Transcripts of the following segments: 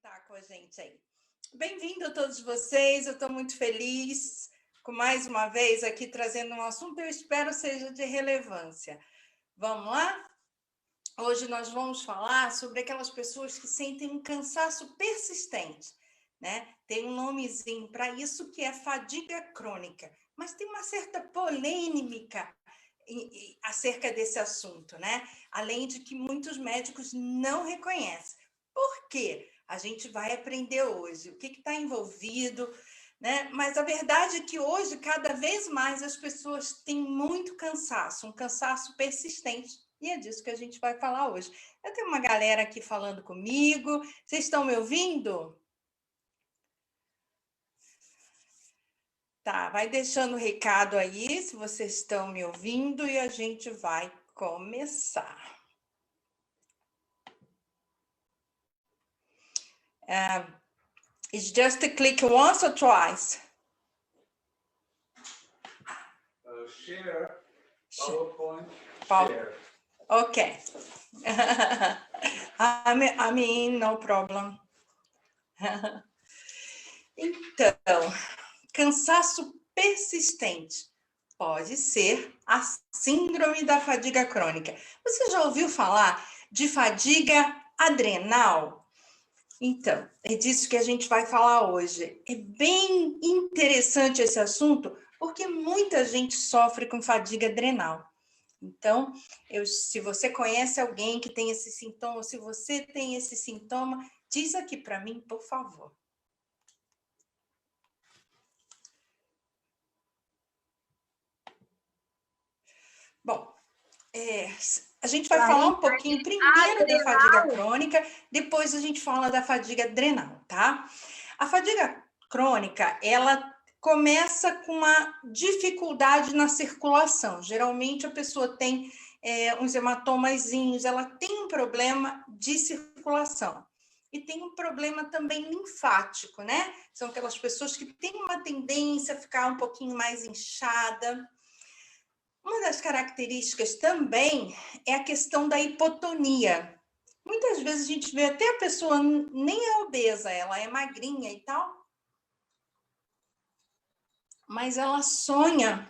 Tá com a gente aí. Bem-vindo a todos vocês, eu estou muito feliz com mais uma vez aqui trazendo um assunto que eu espero seja de relevância. Vamos lá? Hoje nós vamos falar sobre aquelas pessoas que sentem um cansaço persistente, né? Tem um nomezinho para isso que é fadiga crônica, mas tem uma certa polêmica acerca desse assunto, né? Além de que muitos médicos não reconhecem. Por quê? A gente vai aprender hoje o que está envolvido, né? Mas a verdade é que hoje, cada vez mais, as pessoas têm muito cansaço, um cansaço persistente. E é disso que a gente vai falar hoje. Eu tenho uma galera aqui falando comigo. Vocês estão me ouvindo? Tá, vai deixando o recado aí, se vocês estão me ouvindo, e a gente vai começar. It's just to click once or twice? Share, PowerPoint, share. Okay. I mean, no problem. Então, cansaço persistente pode ser a síndrome da fadiga crônica. Você já ouviu falar de fadiga adrenal? Então, é disso que a gente vai falar hoje. É bem interessante esse assunto, porque muita gente sofre com fadiga adrenal. Então, se você conhece alguém que tem esse sintoma, se você tem esse sintoma, diz aqui para mim, por favor. Bom, a gente vai falar um pouquinho primeiro da fadiga crônica, depois a gente fala da fadiga adrenal, tá? A fadiga crônica, ela começa com uma dificuldade na circulação. Geralmente a pessoa tem uns hematomazinhos, ela tem um problema de circulação. E tem um problema também linfático, né? São aquelas pessoas que têm uma tendência a ficar um pouquinho mais inchada. Uma das características também é a questão da hipotonia. Muitas vezes a gente vê até a pessoa nem é obesa, ela é magrinha e tal, mas ela sonha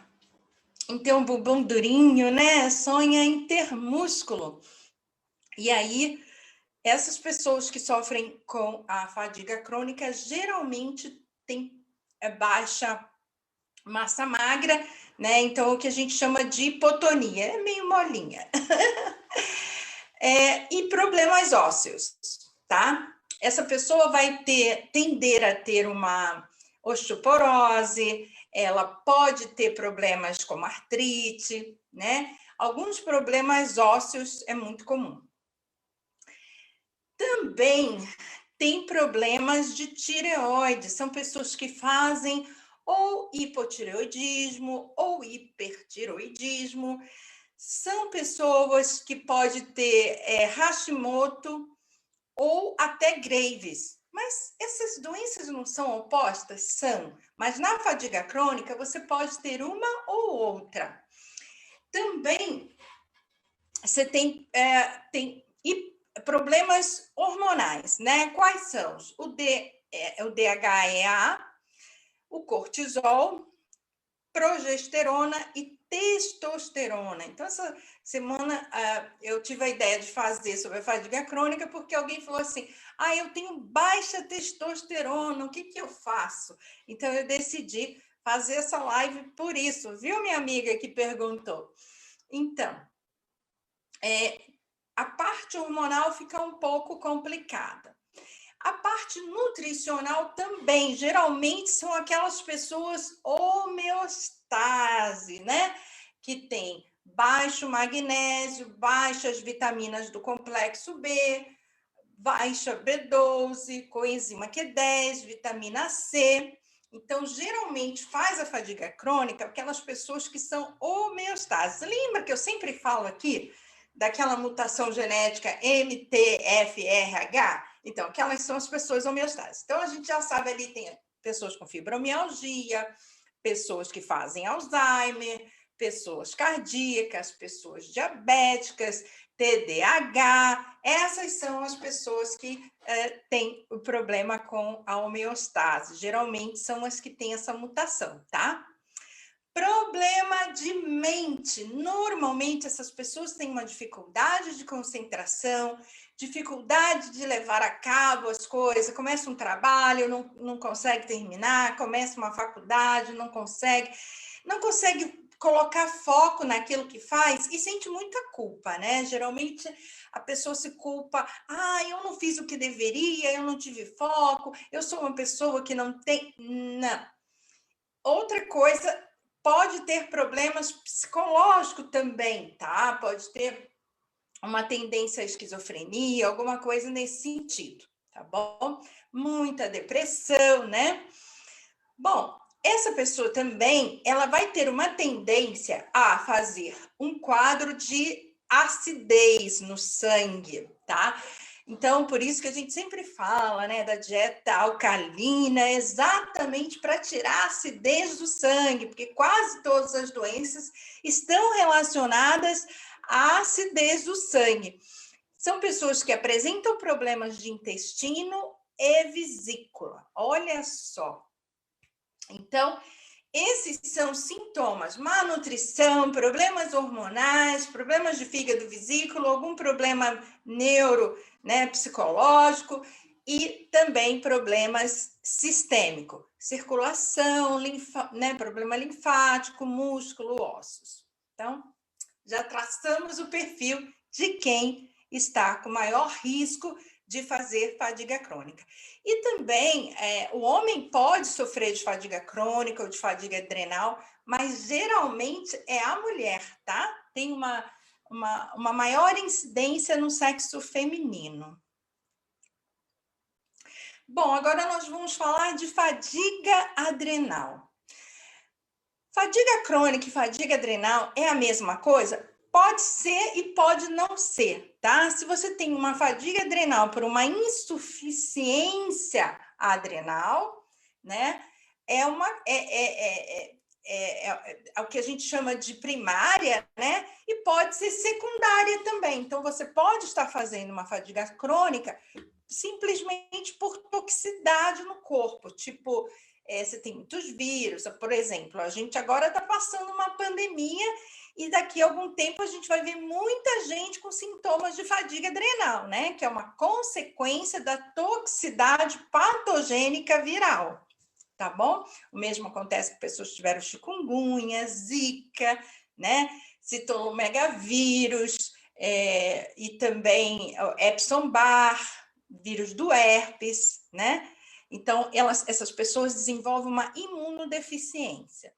em ter um bumbum durinho, né? Sonha em ter músculo. E aí, essas pessoas que sofrem com a fadiga crônica geralmente têm baixa massa magra, né? Então, o que a gente chama de hipotonia, é meio molinha. E problemas ósseos, tá? Essa pessoa vai tender a ter uma osteoporose, ela pode ter problemas como artrite, né? Alguns problemas ósseos é muito comum. Também tem problemas de tireoide, são pessoas que fazem ou hipotireoidismo ou hipertireoidismo, são pessoas que podem ter Hashimoto ou até Graves. Mas essas doenças não são opostas? São. Mas na fadiga crônica, você pode ter uma ou outra. Também, você tem problemas hormonais, né? Quais são? O DHEA, o cortisol, progesterona e testosterona. Então, essa semana eu tive a ideia de fazer sobre a fadiga crônica porque alguém falou assim, eu tenho baixa testosterona, o que eu faço? Então, eu decidi fazer essa live por isso, viu, minha amiga que perguntou? Então, a parte hormonal fica um pouco complicada. A parte nutricional também, geralmente são aquelas pessoas homeostase, né? Que tem baixo magnésio, baixas vitaminas do complexo B, baixa B12, coenzima Q10, vitamina C. Então, geralmente faz a fadiga crônica aquelas pessoas que são homeostase. Lembra que eu sempre falo aqui daquela mutação genética MTFRH? Então, aquelas são as pessoas homeostases. Então, a gente já sabe ali, tem pessoas com fibromialgia, pessoas que fazem Alzheimer, pessoas cardíacas, pessoas diabéticas, TDAH, essas são as pessoas que têm o problema com a homeostase. Geralmente são as que têm essa mutação, tá? Problema de mente. Normalmente essas pessoas têm uma dificuldade de concentração, dificuldade de levar a cabo as coisas, começa um trabalho, não consegue terminar, começa uma faculdade, não consegue colocar foco naquilo que faz e sente muita culpa, né? Geralmente a pessoa se culpa, eu não fiz o que deveria, eu não tive foco, eu sou uma pessoa que não tem... Não. Outra coisa, pode ter problemas psicológicos também, tá? Pode ter uma tendência à esquizofrenia, alguma coisa nesse sentido, tá bom? Muita depressão, né? Bom, essa pessoa também, ela vai ter uma tendência a fazer um quadro de acidez no sangue, tá? Então, por isso que a gente sempre fala, né, da dieta alcalina, exatamente para tirar a acidez do sangue, porque quase todas as doenças estão relacionadas à acidez do sangue. São pessoas que apresentam problemas de intestino e vesícula. Olha só. Então, esses são sintomas: má nutrição, problemas hormonais, problemas de fígado, vesícula, algum problema psicológico e também problemas sistêmicos, circulação, problema linfático, músculo, ossos. Então, já traçamos o perfil de quem está com maior risco de fazer fadiga crônica. E também, o homem pode sofrer de fadiga crônica ou de fadiga adrenal, mas geralmente é a mulher, tá? Tem uma maior incidência no sexo feminino. Bom, agora nós vamos falar de fadiga adrenal. Fadiga crônica e fadiga adrenal é a mesma coisa? Pode ser e pode não ser, tá? Se você tem uma fadiga adrenal por uma insuficiência adrenal, né? É o que a gente chama de primária, né? E pode ser secundária também. Então, você pode estar fazendo uma fadiga crônica simplesmente por toxicidade no corpo, tipo... você tem muitos vírus, por exemplo, a gente agora está passando uma pandemia e daqui a algum tempo a gente vai ver muita gente com sintomas de fadiga adrenal, né? Que é uma consequência da toxicidade patogênica viral, tá bom? O mesmo acontece com pessoas que tiveram chikungunya, zika, né? Citomegavírus, e também Epstein-Barr, vírus do herpes, né? Então, essas pessoas desenvolvem uma imunodeficiência.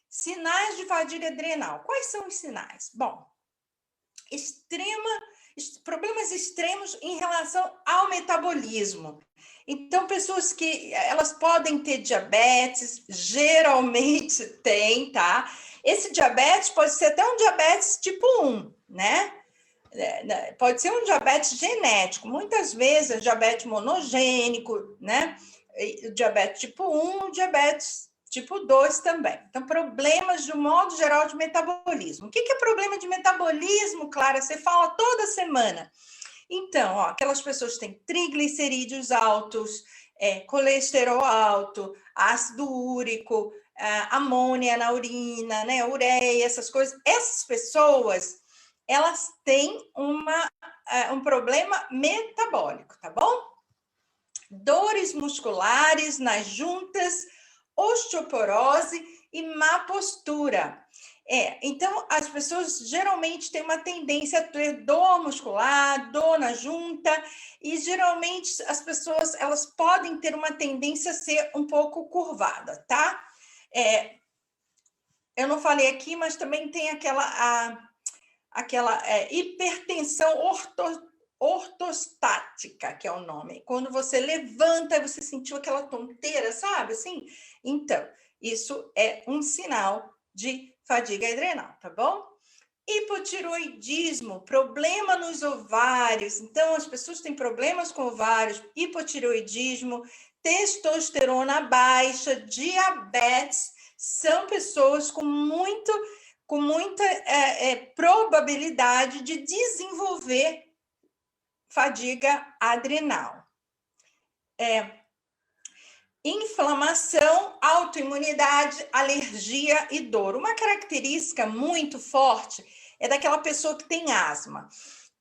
Sinais de fadiga adrenal. Quais são os sinais? Bom, problemas extremos em relação ao metabolismo. Então, pessoas que elas podem ter diabetes, geralmente tem, tá? Esse diabetes pode ser até um diabetes tipo 1, né? Pode ser um diabetes genético, muitas vezes é diabetes monogênico, né? Diabetes tipo 1, diabetes tipo 2 também. Então, problemas de um modo geral de metabolismo. O que é problema de metabolismo, Clara? Você fala toda semana. Então, aquelas pessoas que têm triglicerídeos altos, colesterol alto, ácido úrico, amônia na urina, né? Ureia, essas coisas. Essas pessoas... elas têm um problema metabólico, tá bom? Dores musculares nas juntas, osteoporose e má postura. Então, as pessoas geralmente têm uma tendência a ter dor muscular, dor na junta, e geralmente as pessoas elas podem ter uma tendência a ser um pouco curvada, tá? Eu não falei aqui, mas também tem aquela hipertensão ortostática, que é o nome. Quando você levanta, você sentiu aquela tonteira, sabe? Assim? Então, isso é um sinal de fadiga adrenal, tá bom? Hipotiroidismo, problema nos ovários. Então, as pessoas têm problemas com ovários, hipotiroidismo, testosterona baixa, diabetes, são pessoas com com muita probabilidade de desenvolver fadiga adrenal. Inflamação, autoimunidade, alergia e dor. Uma característica muito forte é daquela pessoa que tem asma.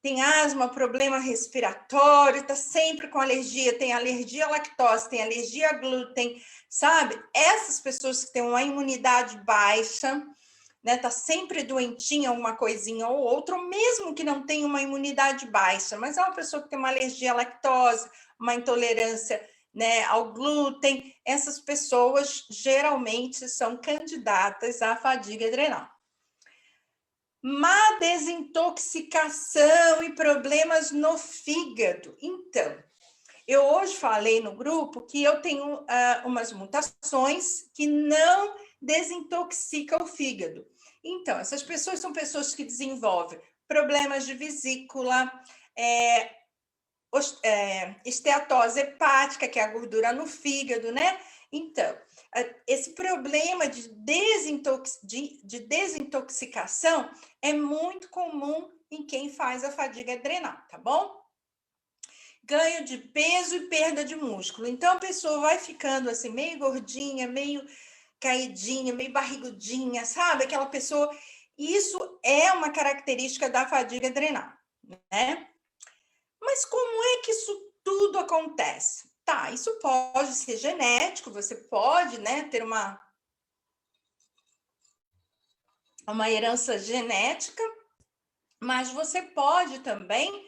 Tem asma, problema respiratório, está sempre com alergia, tem alergia à lactose, tem alergia a glúten, sabe? Essas pessoas que têm uma imunidade baixa, né, tá sempre doentinha, uma coisinha ou outra, ou mesmo que não tenha uma imunidade baixa, mas é uma pessoa que tem uma alergia à lactose, uma intolerância, né, ao glúten, essas pessoas geralmente são candidatas à fadiga adrenal. Má desintoxicação e problemas no fígado. Então, eu hoje falei no grupo que eu tenho umas mutações que não desintoxicam o fígado. Então, essas pessoas são pessoas que desenvolvem problemas de vesícula, esteatose hepática, que é a gordura no fígado, né? Então, esse problema de desintoxicação é muito comum em quem faz a fadiga adrenal, tá bom? Ganho de peso e perda de músculo. Então, a pessoa vai ficando assim, meio gordinha, meio caidinha, meio barrigudinha, sabe? Aquela pessoa... Isso é uma característica da fadiga adrenal, né? Mas como é que isso tudo acontece? Tá, isso pode ser genético, você pode, né, ter uma herança genética, mas você pode também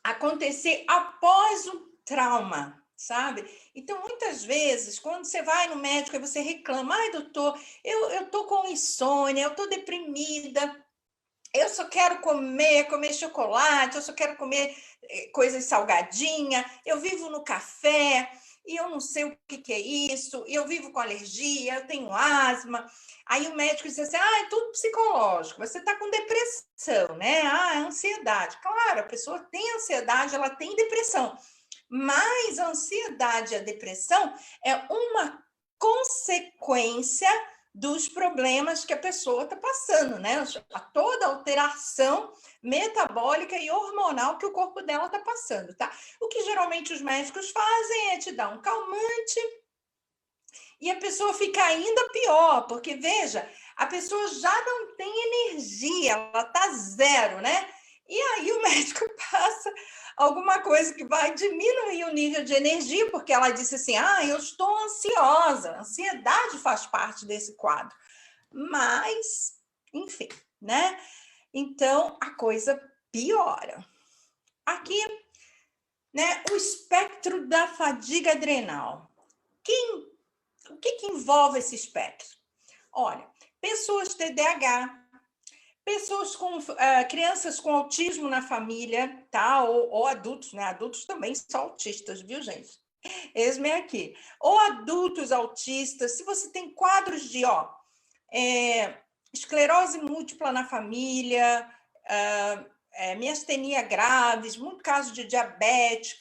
acontecer após o trauma, sabe? Então, muitas vezes, quando você vai no médico e você reclama, ai, doutor, eu tô com insônia, eu tô deprimida, eu só quero comer chocolate, eu só quero comer coisas salgadinhas, eu vivo no café e eu não sei o que é isso, eu vivo com alergia, eu tenho asma. Aí o médico diz assim, é tudo psicológico, você está com depressão, né? É ansiedade. Claro, a pessoa tem ansiedade, ela tem depressão, mas a ansiedade e a depressão é uma consequência dos problemas que a pessoa está passando, né? A toda alteração metabólica e hormonal que o corpo dela está passando, tá? O que geralmente os médicos fazem é te dar um calmante e a pessoa fica ainda pior, porque, veja, a pessoa já não tem energia, ela tá zero, né? E aí o médico passa alguma coisa que vai diminuir o nível de energia, porque ela disse assim, eu estou ansiosa. A ansiedade faz parte desse quadro. Mas, enfim, né? Então, a coisa piora. Aqui, né, o espectro da fadiga adrenal. O que envolve esse espectro? Olha, pessoas TDAH, pessoas com crianças com autismo na família, tá? Ou adultos, né? Adultos também são autistas, viu, gente? Eis-me aqui. Ou adultos autistas, se você tem quadros de esclerose múltipla na família, miastenia graves, muito caso de diabetes,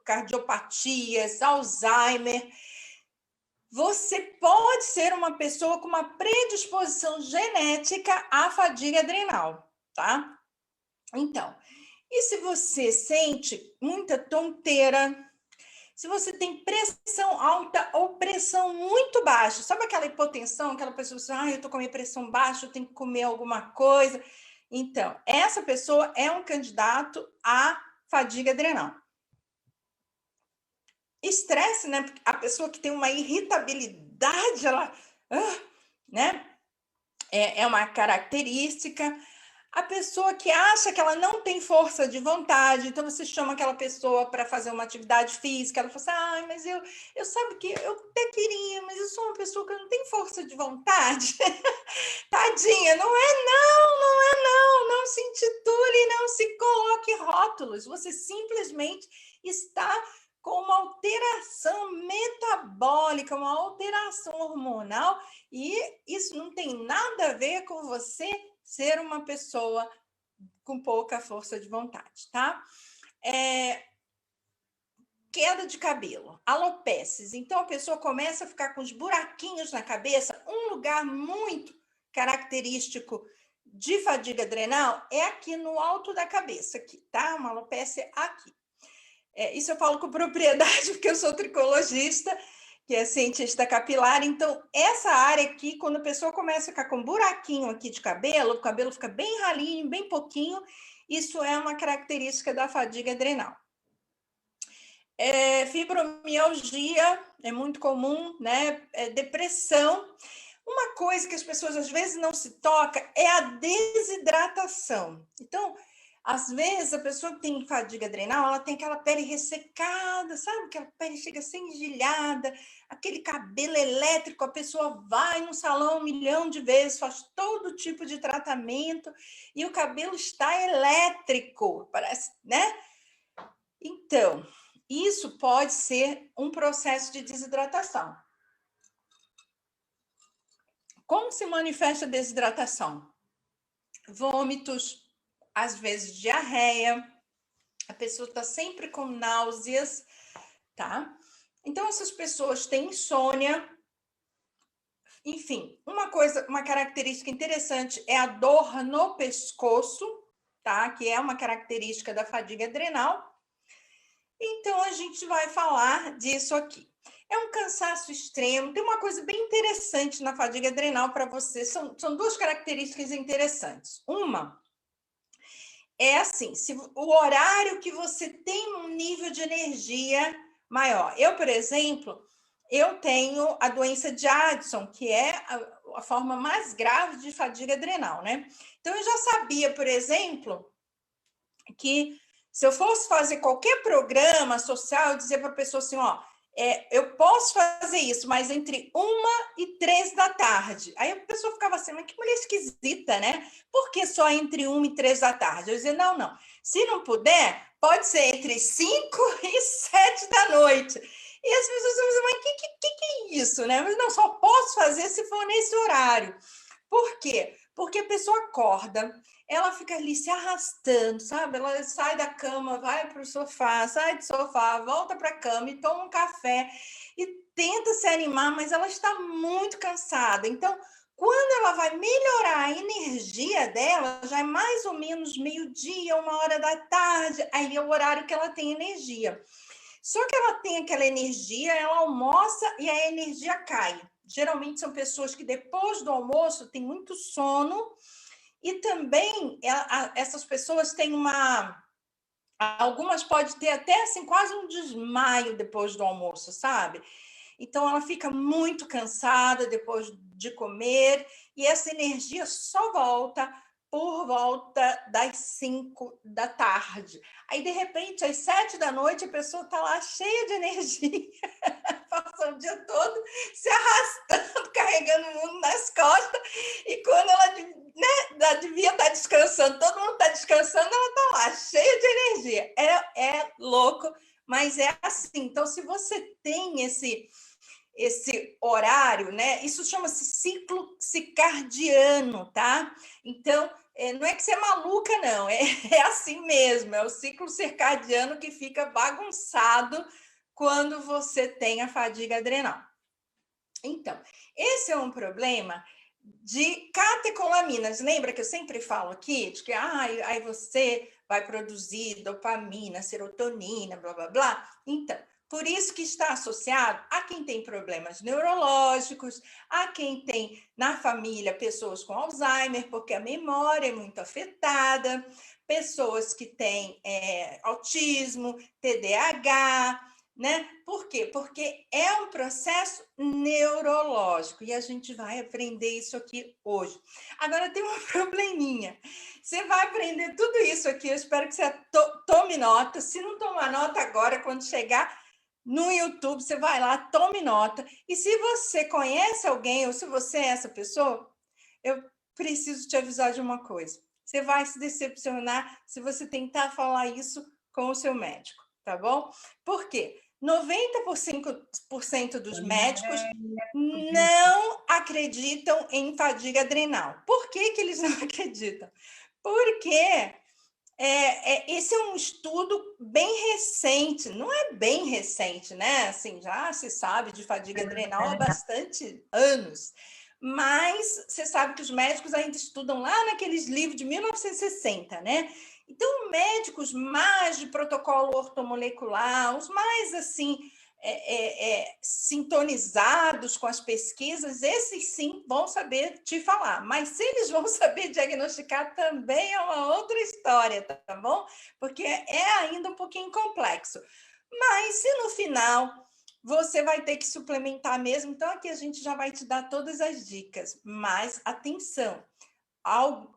cardiopatias, Alzheimer. Você pode ser uma pessoa com uma predisposição genética à fadiga adrenal, tá? Então, e se você sente muita tonteira, se você tem pressão alta ou pressão muito baixa, sabe aquela hipotensão, aquela pessoa que diz, eu tô com a minha pressão baixa, eu tenho que comer alguma coisa. Então, essa pessoa é um candidato à fadiga adrenal. Estresse, né? A pessoa que tem uma irritabilidade, ela, né? É uma característica. A pessoa que acha que ela não tem força de vontade, então você chama aquela pessoa para fazer uma atividade física, ela fala assim, mas eu sabe que eu até queria, mas eu sou uma pessoa que não tem força de vontade. Tadinha, não se intitule, não se coloque rótulos, você simplesmente está com uma alteração metabólica, uma alteração hormonal, e isso não tem nada a ver com você ser uma pessoa com pouca força de vontade, tá? queda de cabelo, alopécias. Então, a pessoa começa a ficar com os buraquinhos na cabeça. Um lugar muito característico de fadiga adrenal é aqui no alto da cabeça, aqui, tá? Uma alopécia aqui. Isso eu falo com propriedade, porque eu sou tricologista, que é cientista capilar. Então, essa área aqui, quando a pessoa começa a ficar com um buraquinho aqui de cabelo, o cabelo fica bem ralinho, bem pouquinho, isso é uma característica da fadiga adrenal. Fibromialgia é muito comum, né? Depressão. Uma coisa que as pessoas às vezes não se toca é a desidratação. Então, às vezes a pessoa que tem fadiga adrenal, ela tem aquela pele ressecada, sabe? Aquela pele chega sem engelhada, aquele cabelo elétrico, a pessoa vai no salão 1 milhão de vezes, faz todo tipo de tratamento e o cabelo está elétrico, parece, né? Então, isso pode ser um processo de desidratação. Como se manifesta a desidratação? Vômitos, às vezes diarreia, a pessoa está sempre com náuseas, tá? Então, essas pessoas têm insônia. Enfim, uma característica interessante é a dor no pescoço, tá? Que é uma característica da fadiga adrenal. Então, a gente vai falar disso aqui. É um cansaço extremo. Tem uma coisa bem interessante na fadiga adrenal para você. São 2 características interessantes. Uma é assim, se o horário que você tem um nível de energia maior. Eu, por exemplo, eu tenho a doença de Addison, que é a forma mais grave de fadiga adrenal, né? Então, eu já sabia, por exemplo, que se eu fosse fazer qualquer programa social, eu dizia para a pessoa assim, ó, eu posso fazer isso, mas entre 1 e 3 da tarde. Aí a pessoa ficava assim, mas que mulher esquisita, né? Por que só entre 1 e 3 da tarde? Eu dizia, não. Se não puder, pode ser entre 5 e 7 da noite. E as pessoas dizem, mas que é isso, né? Mas não, só posso fazer se for nesse horário. Por quê? Porque a pessoa acorda, ela fica ali se arrastando, sabe? Ela sai da cama, vai para o sofá, sai do sofá, volta para a cama e toma um café e tenta se animar, mas ela está muito cansada. Então, quando ela vai melhorar a energia dela, já é mais ou menos meio-dia, 1h da tarde, aí é o horário que ela tem energia. Só que ela tem aquela energia, ela almoça e a energia cai. Geralmente são pessoas que depois do almoço têm muito sono e também essas pessoas têm algumas podem ter até assim quase um desmaio depois do almoço, sabe? Então ela fica muito cansada depois de comer e essa energia só volta por volta das 5 da tarde. Aí, de repente, às 7 da noite, a pessoa está lá cheia de energia, passa o dia todo se arrastando, carregando o mundo nas costas, e quando ela devia estar descansando, todo mundo está descansando, ela está lá, cheia de energia. É louco, mas é assim. Então, se você tem esse horário, né? Isso chama-se ciclo circadiano, tá? Então, não é que você é maluca, não, é assim mesmo, é o ciclo circadiano que fica bagunçado quando você tem a fadiga adrenal. Então, esse é um problema de catecolaminas. Lembra que eu sempre falo aqui de que aí você vai produzir dopamina, serotonina, blá, blá, blá? Então, por isso que está associado a quem tem problemas neurológicos, a quem tem na família pessoas com Alzheimer, porque a memória é muito afetada, pessoas que têm autismo, TDAH, né? Por quê? Porque é um processo neurológico e a gente vai aprender isso aqui hoje. Agora tem um probleminha. Você vai aprender tudo isso aqui, eu espero que você tome nota. Se não tomar nota agora, quando chegar no YouTube, você vai lá, tome nota. E se você conhece alguém ou se você é essa pessoa, eu preciso te avisar de uma coisa. Você vai se decepcionar se você tentar falar isso com o seu médico, tá bom? Por quê? 90% dos médicos não acreditam em fadiga adrenal. Por que eles não acreditam? Porque Esse é um estudo bem recente, não é bem recente, né? Assim, já se sabe de fadiga adrenal há bastante anos, mas você sabe que os médicos ainda estudam lá naqueles livros de 1960, né? Então, médicos mais de protocolo ortomolecular, os mais assim sintonizados com as pesquisas, esses sim vão saber te falar, mas se eles vão saber diagnosticar também é uma outra história, tá bom? Porque é ainda um pouquinho complexo. Mas se no final você vai ter que suplementar mesmo, então aqui a gente já vai te dar todas as dicas, mas atenção,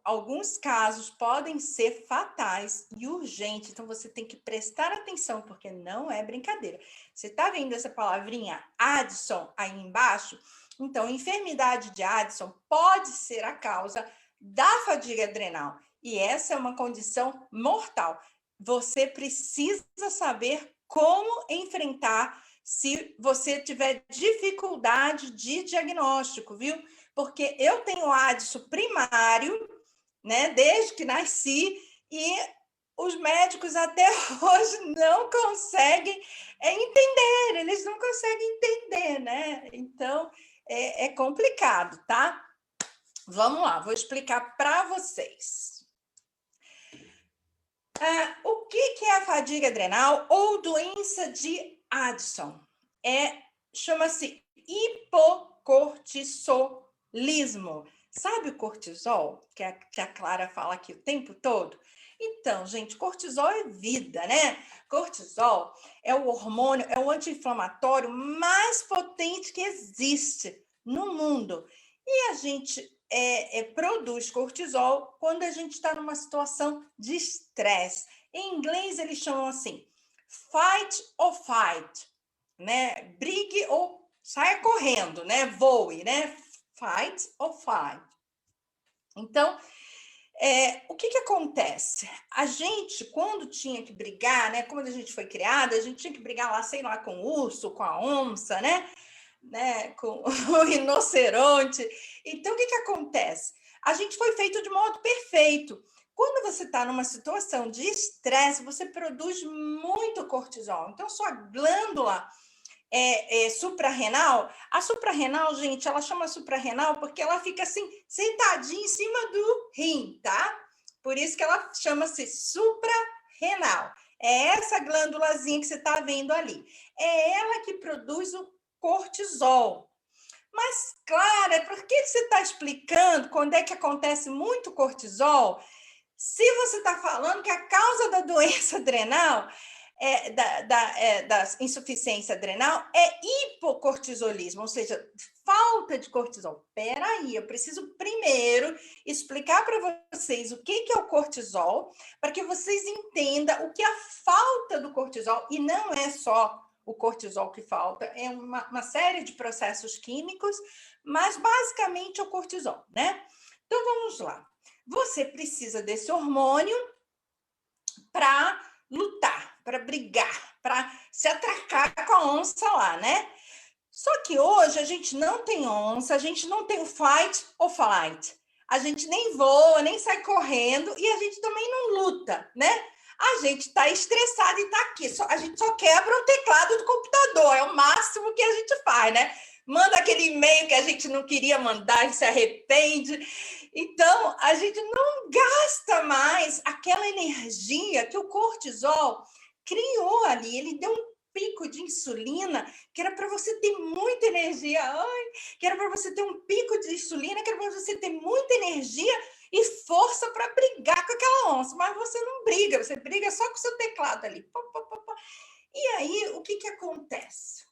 alguns casos podem ser fatais e urgentes, então você tem que prestar atenção, porque não é brincadeira. Você está vendo essa palavrinha Addison aí embaixo? Então, enfermidade de Addison pode ser a causa da fadiga adrenal, e essa é uma condição mortal. Você precisa saber como enfrentar se você tiver dificuldade de diagnóstico, viu? Porque eu tenho Addison primário, né, desde que nasci, e os médicos até hoje não conseguem entender, eles não conseguem entender, né? Então, é complicado, tá? Vamos lá, vou explicar para vocês. O que é a fadiga adrenal ou doença de Addison? Chama-se hipocortisolismo. Sabe o cortisol, que a Clara fala aqui o tempo todo? Então, gente, cortisol é vida, né? Cortisol é o hormônio, é o anti-inflamatório mais potente que existe no mundo. E a gente produz cortisol quando a gente está numa situação de estresse. Em inglês, eles chamam assim, fight or flight, né? Brigue ou saia correndo, né? Voe, né? Fight or flight. Então, o que acontece? A gente, quando tinha que brigar, né? Quando a gente foi criada, a gente tinha que brigar lá, sei lá, com o urso, com a onça, né? Com o rinoceronte. Então, o que acontece? A gente foi feito de modo perfeito. Quando você está numa situação de estresse, você produz muito cortisol. Então, sua glândula suprarrenal, a suprarrenal, gente, ela chama suprarrenal porque ela fica assim, sentadinha em cima do rim, tá? Por isso que ela chama-se suprarrenal. É essa glândulazinha que você está vendo ali. É ela que produz o cortisol. Mas, Clara, por que você está explicando quando é que acontece muito cortisol? Se você está falando que a causa da doença adrenal, da insuficiência adrenal, é hipocortisolismo, ou seja, falta de cortisol. Peraí, eu preciso primeiro explicar para vocês o que é o cortisol, para que vocês entendam o que é a falta do cortisol, e não é só o cortisol que falta, é uma série de processos químicos, mas basicamente é o cortisol, né? Então, vamos lá. Você precisa desse hormônio para lutar, para brigar, para se atracar com a onça lá, né? Só que hoje a gente não tem onça, a gente não tem o fight or flight. A gente nem voa, nem sai correndo e a gente também não luta, né? A gente está estressado e está aqui. A gente só quebra o teclado do computador, é o máximo que a gente faz, né? Manda aquele e-mail que a gente não queria mandar e se arrepende. Então, a gente não gasta mais aquela energia que o cortisol criou ali. Ele deu um pico de insulina, que era para você ter muita energia. Que era para você ter um pico de insulina, que era para você ter muita energia e força para brigar com aquela onça. Mas você não briga, você briga só com o seu teclado ali. E aí, o que acontece?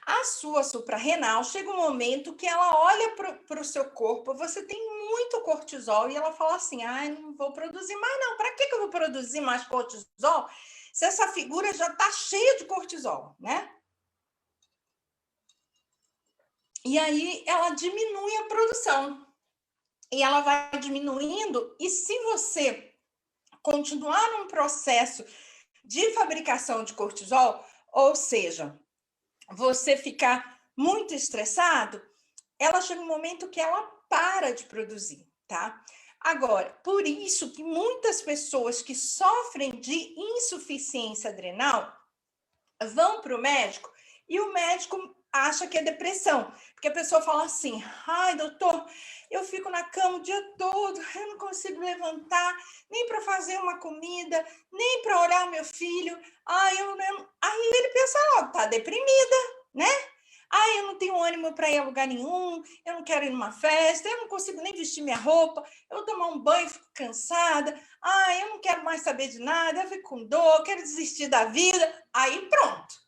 A sua suprarrenal chega um momento que ela olha para o seu corpo, você tem muito cortisol e ela fala assim, não vou produzir mais não. Para que eu vou produzir mais cortisol se essa figura já está cheia de cortisol, né? E aí ela diminui a produção. E ela vai diminuindo, e se você continuar num processo de fabricação de cortisol, ou seja, você ficar muito estressado, ela chega um momento que ela para de produzir, tá? Agora, por isso que muitas pessoas que sofrem de insuficiência adrenal vão para o médico e o médico acha que é depressão, porque a pessoa fala assim: ai, doutor, eu fico na cama o dia todo, eu não consigo levantar, nem para fazer uma comida, nem para olhar o meu filho. Ai, Aí ele pensa logo, tá deprimida, né? Ai, eu não tenho ânimo para ir a lugar nenhum, eu não quero ir numa festa, eu não consigo nem vestir minha roupa, eu vou tomar um banho, fico cansada, ai, eu não quero mais saber de nada, eu fico com dor, quero desistir da vida. Aí pronto.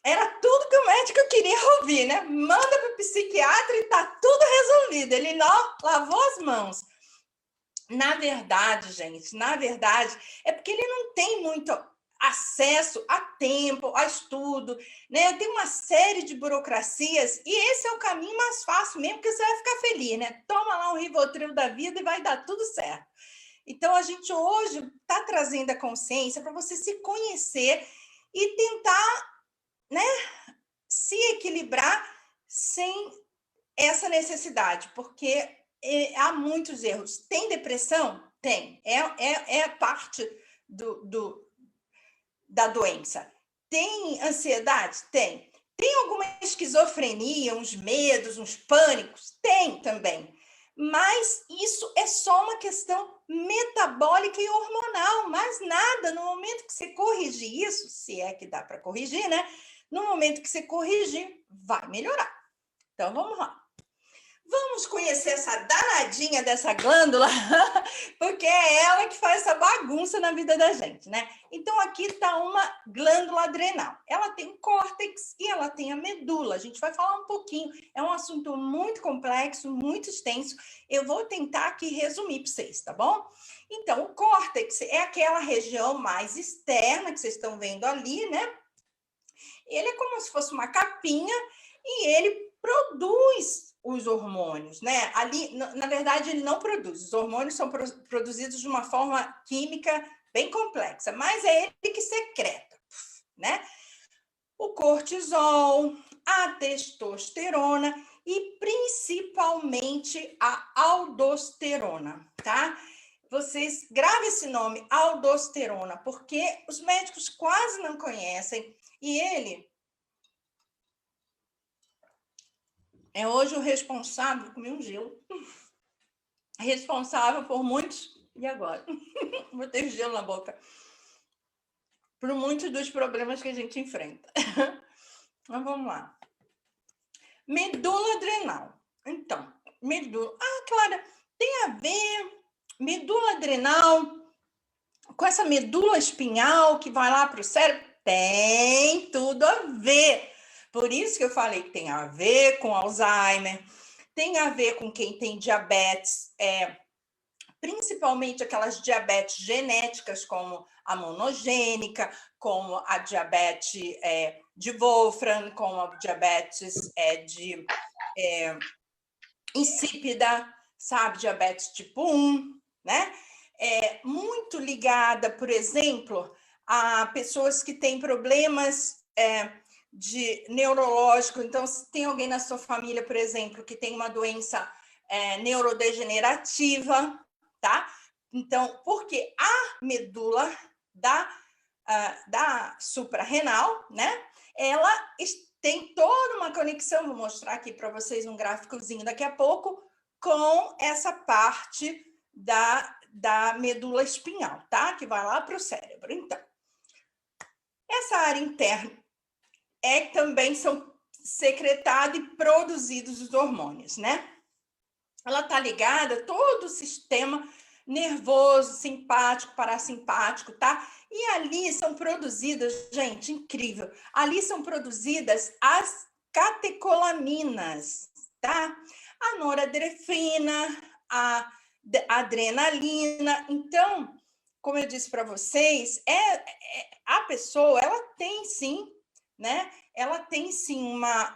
Era tudo que o médico queria ouvir, né? Manda para o psiquiatra e tá tudo resolvido. Ele não lavou as mãos. Na verdade, gente, é porque ele não tem muito acesso a tempo, a estudo, né? Tem uma série de burocracias e esse é o caminho mais fácil mesmo, porque você vai ficar feliz, né? Toma lá um Rivotril da vida e vai dar tudo certo. Então, a gente hoje está trazendo a consciência para você se conhecer e tentar, né, se equilibrar sem essa necessidade, porque há muitos erros. Tem depressão? Tem. É parte da doença. Tem ansiedade? Tem. Tem alguma esquizofrenia, uns medos, uns pânicos? Tem também. Mas isso é só uma questão metabólica e hormonal, mais nada. No momento que você corrigir isso, se é que dá para corrigir, né? No momento que você corrigir, vai melhorar. Então, vamos lá. Vamos conhecer essa danadinha dessa glândula, porque é ela que faz essa bagunça na vida da gente, né? Então, aqui está uma glândula adrenal. Ela tem um córtex e ela tem a medula. A gente vai falar um pouquinho. É um assunto muito complexo, muito extenso. Eu vou tentar aqui resumir para vocês, tá bom? Então, o córtex é aquela região mais externa que vocês estão vendo ali, né? Ele é como se fosse uma capinha e ele produz os hormônios, né? Ali, na verdade, ele não produz. Os hormônios são produzidos de uma forma química bem complexa, mas é ele que secreta, né? O cortisol, a testosterona e principalmente a aldosterona, tá? Vocês gravem esse nome, aldosterona, porque os médicos quase não conhecem e ele é hoje o responsável, comi um gelo, responsável por muitos, e agora? Botei gelo na boca. Por muitos dos problemas que a gente enfrenta. Mas vamos lá. Medula adrenal. Então, medula... Ah, Clara, tem a ver medula adrenal com essa medula espinhal que vai lá para o cérebro? Tem tudo a ver. Por isso que eu falei que tem a ver com Alzheimer, tem a ver com quem tem diabetes, principalmente aquelas diabetes genéticas, como a monogênica, como a diabetes de Wolfram, como a diabetes insípida, sabe? Diabetes tipo 1, né? Muito ligada, por exemplo, a pessoas que têm problemas de neurológico. Então, se tem alguém na sua família, por exemplo, que tem uma doença neurodegenerativa, tá? Então, porque a medula da suprarrenal, né? Ela tem toda uma conexão, vou mostrar aqui para vocês um gráficozinho daqui a pouco, com essa parte da medula espinhal, tá? Que vai lá para o cérebro. Então, essa área interna também são secretados e produzidos os hormônios, né? Ela está ligada a todo o sistema nervoso, simpático, parasimpático, tá? E ali são produzidas, gente, incrível, ali são produzidas as catecolaminas, tá? A noradrenalina, a adrenalina. Então, como eu disse para vocês, a pessoa, ela tem sim, né? Ela tem sim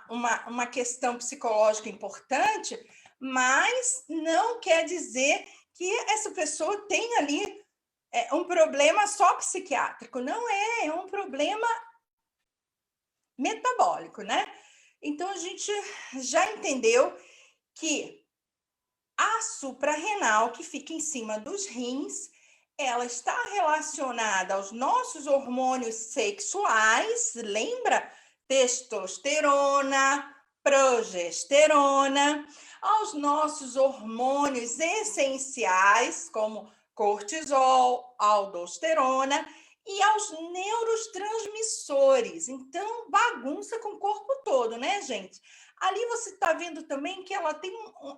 uma questão psicológica importante, mas não quer dizer que essa pessoa tem ali um problema só psiquiátrico. Não é um problema metabólico, né? Então, a gente já entendeu que A suprarrenal, que fica em cima dos rins, ela está relacionada aos nossos hormônios sexuais, lembra? Testosterona, progesterona, aos nossos hormônios essenciais, como cortisol, aldosterona, e aos neurotransmissores. Então, bagunça com o corpo todo, né, gente? Ali você está vendo também que ela tem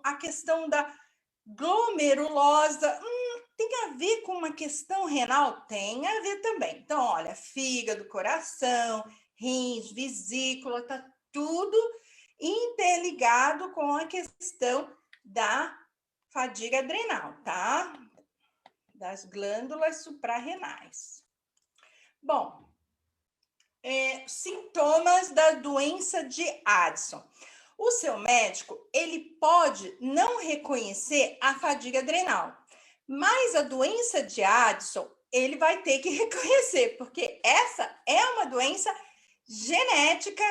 a questão da glomerulosa. Tem a ver com uma questão renal? Tem a ver também. Então, olha, fígado, coração, rins, vesícula, tá tudo interligado com a questão da fadiga adrenal, tá? Das glândulas suprarrenais. Bom, sintomas da doença de Addison. O seu médico, ele pode não reconhecer a fadiga adrenal, mas a doença de Addison, ele vai ter que reconhecer, porque essa é uma doença genética,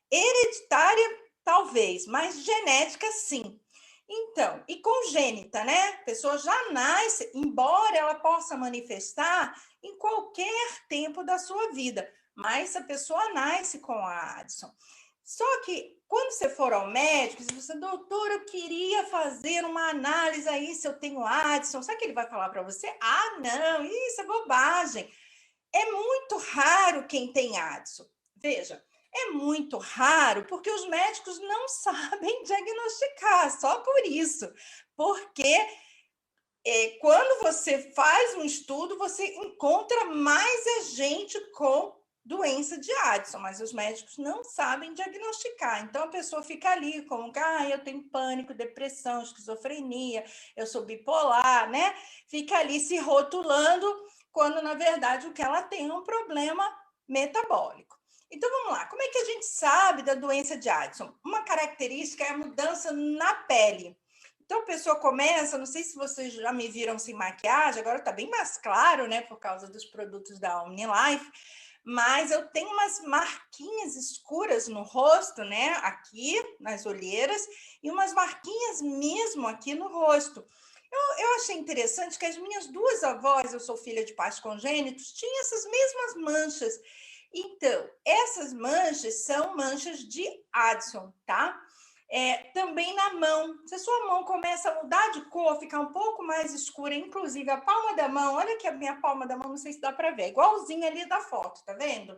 hereditária, talvez, mas genética, sim. Então, e congênita, né? A pessoa já nasce, embora ela possa manifestar em qualquer tempo da sua vida, mas a pessoa nasce com a Addison. Só que quando você for ao médico, se você, doutor, eu queria fazer uma análise aí se eu tenho Addison, sabe o que ele vai falar para você? Ah, não, isso é bobagem. É muito raro quem tem Addison. Veja, é muito raro porque os médicos não sabem diagnosticar, só por isso. Porque quando você faz um estudo, você encontra mais gente com doença de Addison, mas os médicos não sabem diagnosticar. Então, a pessoa fica ali como, eu tenho pânico, depressão, esquizofrenia, eu sou bipolar, né? Fica ali se rotulando, quando, na verdade, o que ela tem é um problema metabólico. Então, vamos lá. Como é que a gente sabe da doença de Addison? Uma característica é a mudança na pele. Então, a pessoa começa, não sei se vocês já me viram sem maquiagem, agora está bem mais claro, né, por causa dos produtos da OmniLife, mas eu tenho umas marquinhas escuras no rosto, né, aqui nas olheiras, e umas marquinhas mesmo aqui no rosto. Eu achei interessante que as minhas duas avós, eu sou filha de pais congênitos, tinham essas mesmas manchas. Então, essas manchas são manchas de Addison, tá? Também na mão. Se a sua mão começa a mudar de cor, ficar um pouco mais escura, inclusive a palma da mão, olha aqui a minha palma da mão, não sei se dá para ver, igualzinha ali da foto, tá vendo?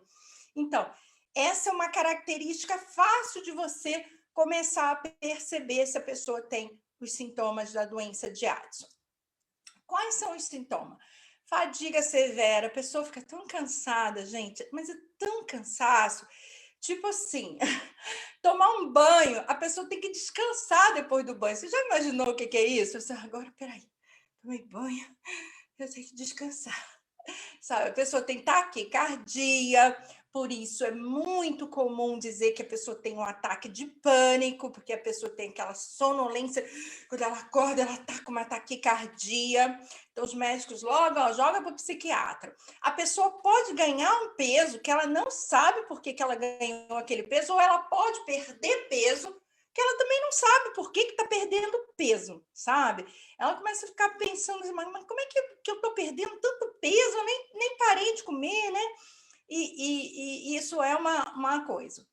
Então, essa é uma característica fácil de você começar a perceber se a pessoa tem os sintomas da doença de Addison. Quais são os sintomas? Fadiga severa, a pessoa fica tão cansada, gente, mas é tão cansaço. Tipo assim, tomar um banho, a pessoa tem que descansar depois do banho. Você já imaginou o que é isso? Você, agora, peraí, tomei banho, eu tenho que descansar. Sabe, a pessoa tem taquicardia, por isso é muito comum dizer que a pessoa tem um ataque de pânico, porque a pessoa tem aquela sonolência, quando ela acorda, ela está com uma taquicardia. Então, os médicos logo jogam para o psiquiatra. A pessoa pode ganhar um peso que ela não sabe por que ela ganhou aquele peso, ou ela pode perder peso que ela também não sabe por que está perdendo peso, sabe? Ela começa a ficar pensando, mas como é que eu estou perdendo tanto peso? Eu nem parei de comer, né? E isso é uma coisa.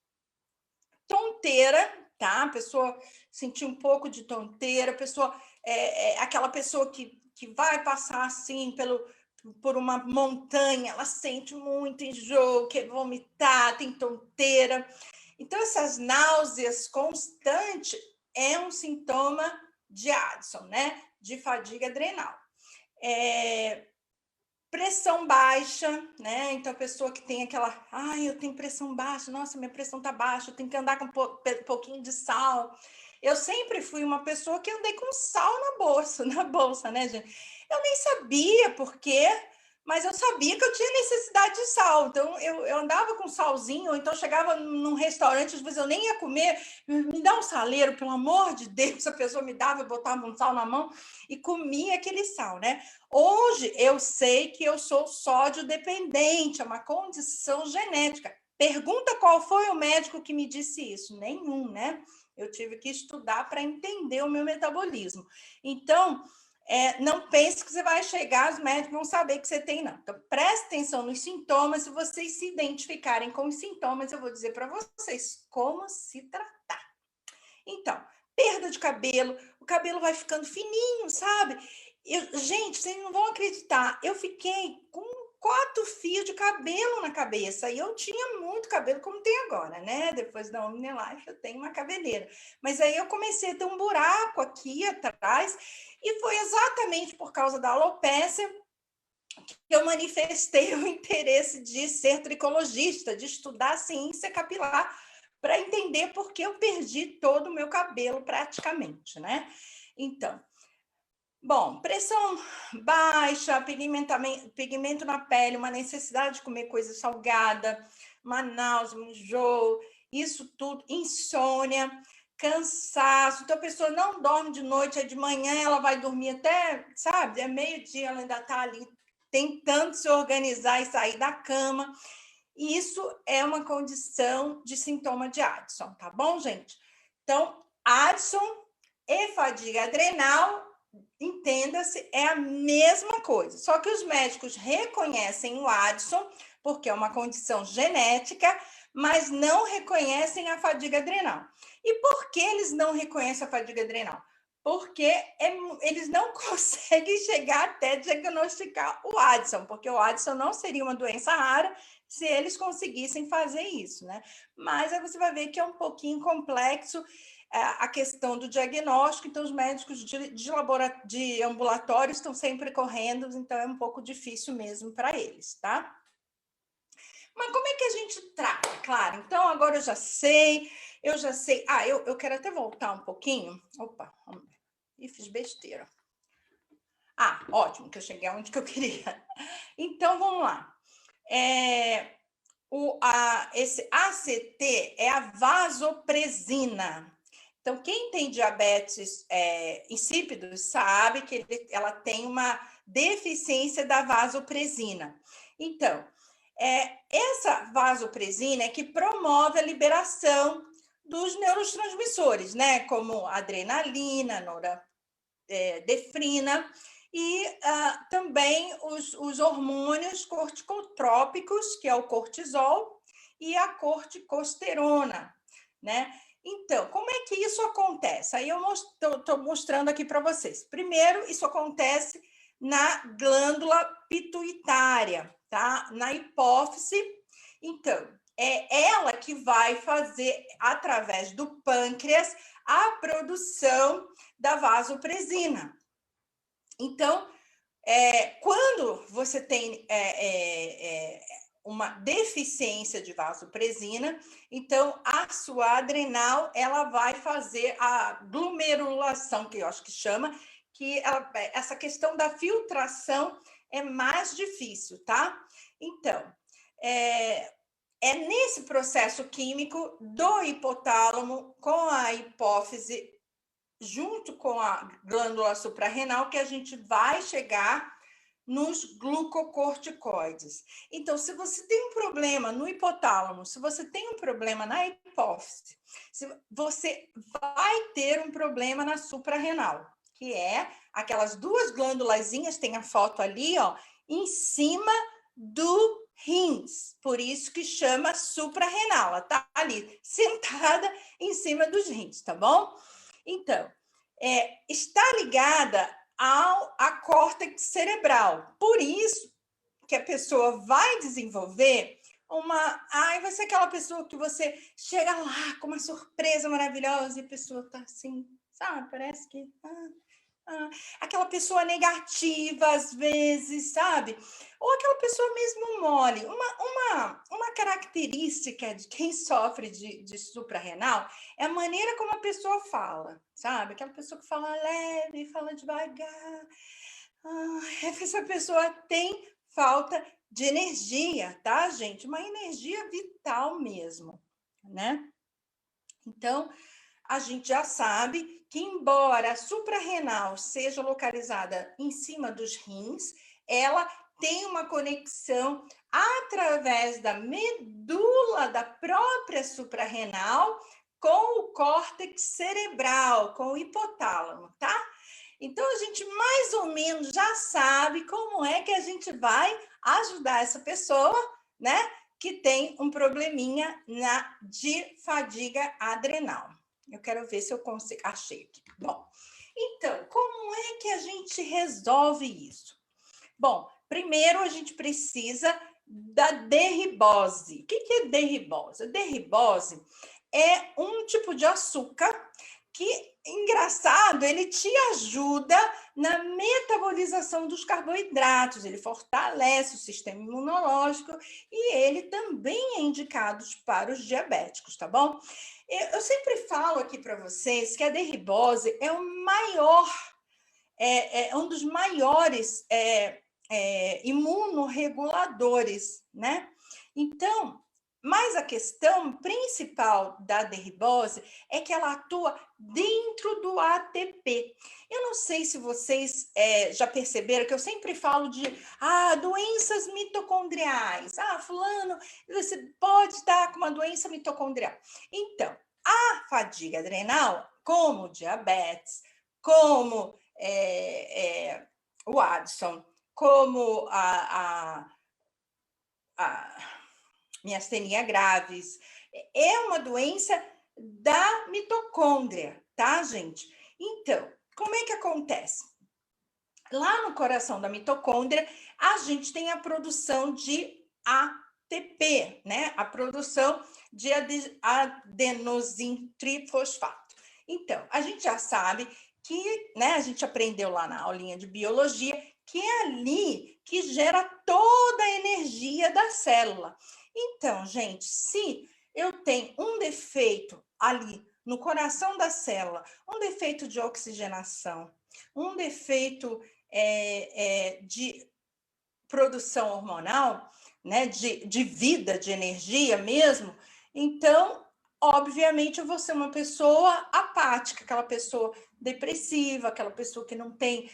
Tonteira, tá? A pessoa sentir um pouco de tonteira, a pessoa aquela pessoa que vai passar assim por uma montanha, ela sente muito enjoo, quer vomitar, tem tonteira. Então, essas náuseas constantes é um sintoma de Addison, né? De fadiga adrenal. Pressão baixa, né? Então, a pessoa que tem aquela, eu tenho pressão baixa, nossa, minha pressão tá baixa, eu tenho que andar com um pouquinho de sal. Eu sempre fui uma pessoa que andei com sal na bolsa, né, gente? Eu nem sabia por quê, mas eu sabia que eu tinha necessidade de sal. Então, eu andava com salzinho, ou então chegava num restaurante, às vezes eu nem ia comer, me dá um saleiro, pelo amor de Deus, a pessoa me dava, eu botava um sal na mão e comia aquele sal, né? Hoje, eu sei que eu sou sódio dependente, é uma condição genética. Pergunta qual foi o médico que me disse isso? Nenhum, né? Eu tive que estudar para entender o meu metabolismo. Então, não pense que você vai chegar, os médicos vão saber que você tem, não. Então, preste atenção nos sintomas. Se vocês se identificarem com os sintomas, eu vou dizer para vocês como se tratar. Então, perda de cabelo, o cabelo vai ficando fininho, sabe? Gente, vocês não vão acreditar, eu fiquei com 4 fios de cabelo na cabeça, e eu tinha muito cabelo, como tem agora, né? Depois da OmniLife eu tenho uma cabeleira. Mas aí eu comecei a ter um buraco aqui atrás, e foi exatamente por causa da alopécia que eu manifestei o interesse de ser tricologista, de estudar ciência capilar, para entender por que eu perdi todo o meu cabelo praticamente, né? Então, bom, pressão baixa, pigmento na pele, uma necessidade de comer coisa salgada, uma náusea, um enjoo, isso tudo, insônia, cansaço. Então, a pessoa não dorme de noite, aí de manhã ela vai dormir até, sabe, é meio-dia, ela ainda está ali tentando se organizar e sair da cama. E isso é uma condição de sintoma de Addison, tá bom, gente? Então, Addison e fadiga adrenal, entenda-se, é a mesma coisa. Só que os médicos reconhecem o Addison, porque é uma condição genética, mas não reconhecem a fadiga adrenal. E por que eles não reconhecem a fadiga adrenal? Porque eles não conseguem chegar até diagnosticar o Addison, porque o Addison não seria uma doença rara se eles conseguissem fazer isso, né? Mas aí você vai ver que é um pouquinho complexo a questão do diagnóstico, então os médicos de ambulatório estão sempre correndo, então é um pouco difícil mesmo para eles, tá? Mas como é que a gente trata? Claro, então agora eu já sei. Eu quero até voltar um pouquinho. Opa, e fiz besteira. Ótimo, que eu cheguei aonde que eu queria. Então, vamos lá. Esse ACT é a vasopresina. Então, quem tem diabetes insípidos sabe que ela tem uma deficiência da vasopresina. Então, essa vasopresina é que promove a liberação dos neurotransmissores, né? Como adrenalina, noradefrina, e também os hormônios corticotrópicos, que é o cortisol, e a corticosterona, né? Então, como é que isso acontece? Aí eu estou mostrando aqui para vocês. Primeiro, isso acontece na glândula pituitária, tá? Na hipófise. Então, é ela que vai fazer, através do pâncreas, a produção da vasopresina. Então, quando você tem uma deficiência de vasopresina, então a sua adrenal ela vai fazer a glomerulação, que eu acho que chama, que essa questão da filtração é mais difícil, tá? Então, é nesse processo químico do hipotálamo com a hipófise, junto com a glândula suprarrenal, que a gente vai chegar nos glucocorticoides. Então, se você tem um problema no hipotálamo, se você tem um problema na hipófise, você vai ter um problema na suprarrenal, que é aquelas 2 glândulazinhas, tem a foto ali, ó, em cima do rins, por isso que chama suprarrenal, ela tá ali sentada em cima dos rins, tá bom? Então, está ligada à córtex cerebral. Por isso que a pessoa vai desenvolver vai ser aquela pessoa que você chega lá com uma surpresa maravilhosa e a pessoa está assim, sabe? Parece que... aquela pessoa negativa, às vezes, sabe? Ou aquela pessoa mesmo mole. Uma característica de quem sofre de suprarrenal é a maneira como a pessoa fala, sabe? Aquela pessoa que fala leve, fala devagar. Essa pessoa tem falta de energia, tá, gente? Uma energia vital mesmo, né? Então, a gente já sabe que, embora a suprarrenal seja localizada em cima dos rins, ela tem uma conexão através da medula da própria suprarrenal com o córtex cerebral, com o hipotálamo, tá? Então, a gente mais ou menos já sabe como é que a gente vai ajudar essa pessoa, né, que tem um probleminha de fadiga adrenal. Eu quero ver se eu consigo. Achei aqui. Bom, então, como é que a gente resolve isso? Bom, primeiro a gente precisa da derribose. O que é derribose? A derribose é um tipo de açúcar que, engraçado, ele te ajuda na metabolização dos carboidratos, ele fortalece o sistema imunológico e ele também é indicado para os diabéticos, tá bom? Eu sempre falo aqui para vocês que a derribose é o maior, é um dos maiores imunorreguladores, né? Então, mas a questão principal da derribose é que ela atua dentro do ATP. Eu não sei se vocês já perceberam que eu sempre falo de doenças mitocondriais. Fulano, você pode estar com uma doença mitocondrial. Então, a fadiga adrenal, como o diabetes, como o Addison, como a miastenia graves, é uma doença da mitocôndria, tá, gente? Então, como é que acontece? Lá no coração da mitocôndria, a gente tem a produção de ATP, né? A produção de adenosintrifosfato. Então, a gente já sabe que, né, a gente aprendeu lá na aulinha de biologia, que é ali que gera toda a energia da célula. Então, gente, se eu tenho um defeito ali no coração da célula, um defeito de oxigenação, um defeito de produção hormonal, né, de vida, de energia mesmo, então, obviamente, eu vou ser uma pessoa apática, aquela pessoa depressiva, aquela pessoa que não tem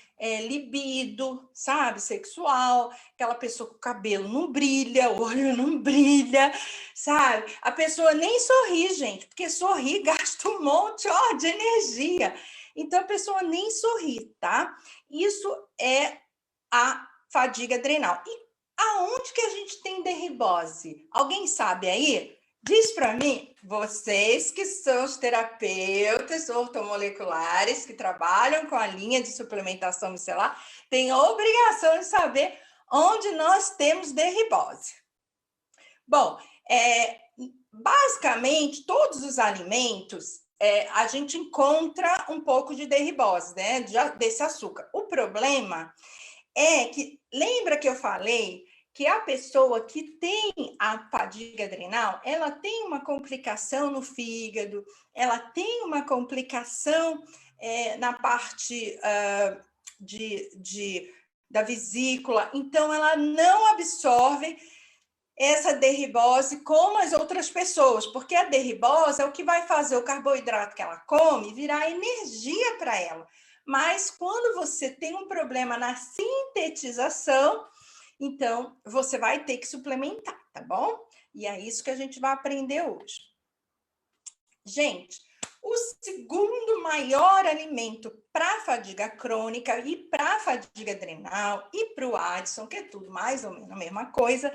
libido, sabe, sexual, aquela pessoa que o cabelo não brilha, o olho não brilha, sabe? A pessoa nem sorri, gente, porque sorrir gasta um monte de energia. Então, a pessoa nem sorri, tá? Isso é a fadiga adrenal. E aonde que a gente tem derribose? Alguém sabe aí? Diz para mim, vocês que são os terapeutas ortomoleculares que trabalham com a linha de suplementação micelar, têm a obrigação de saber onde nós temos derribose. Bom, basicamente, todos os alimentos, a gente encontra um pouco de derribose, né, desse açúcar. O problema é que, lembra que eu falei que a pessoa que tem a fadiga adrenal, ela tem uma complicação no fígado, ela tem uma complicação na parte da vesícula, então ela não absorve essa derribose como as outras pessoas, porque a derribose é o que vai fazer o carboidrato que ela come virar energia para ela. Mas quando você tem um problema na sintetização, então você vai ter que suplementar, tá bom? E é isso que a gente vai aprender hoje. Gente, o segundo maior alimento para a fadiga crônica e para a fadiga adrenal e para o Addison, que é tudo mais ou menos a mesma coisa,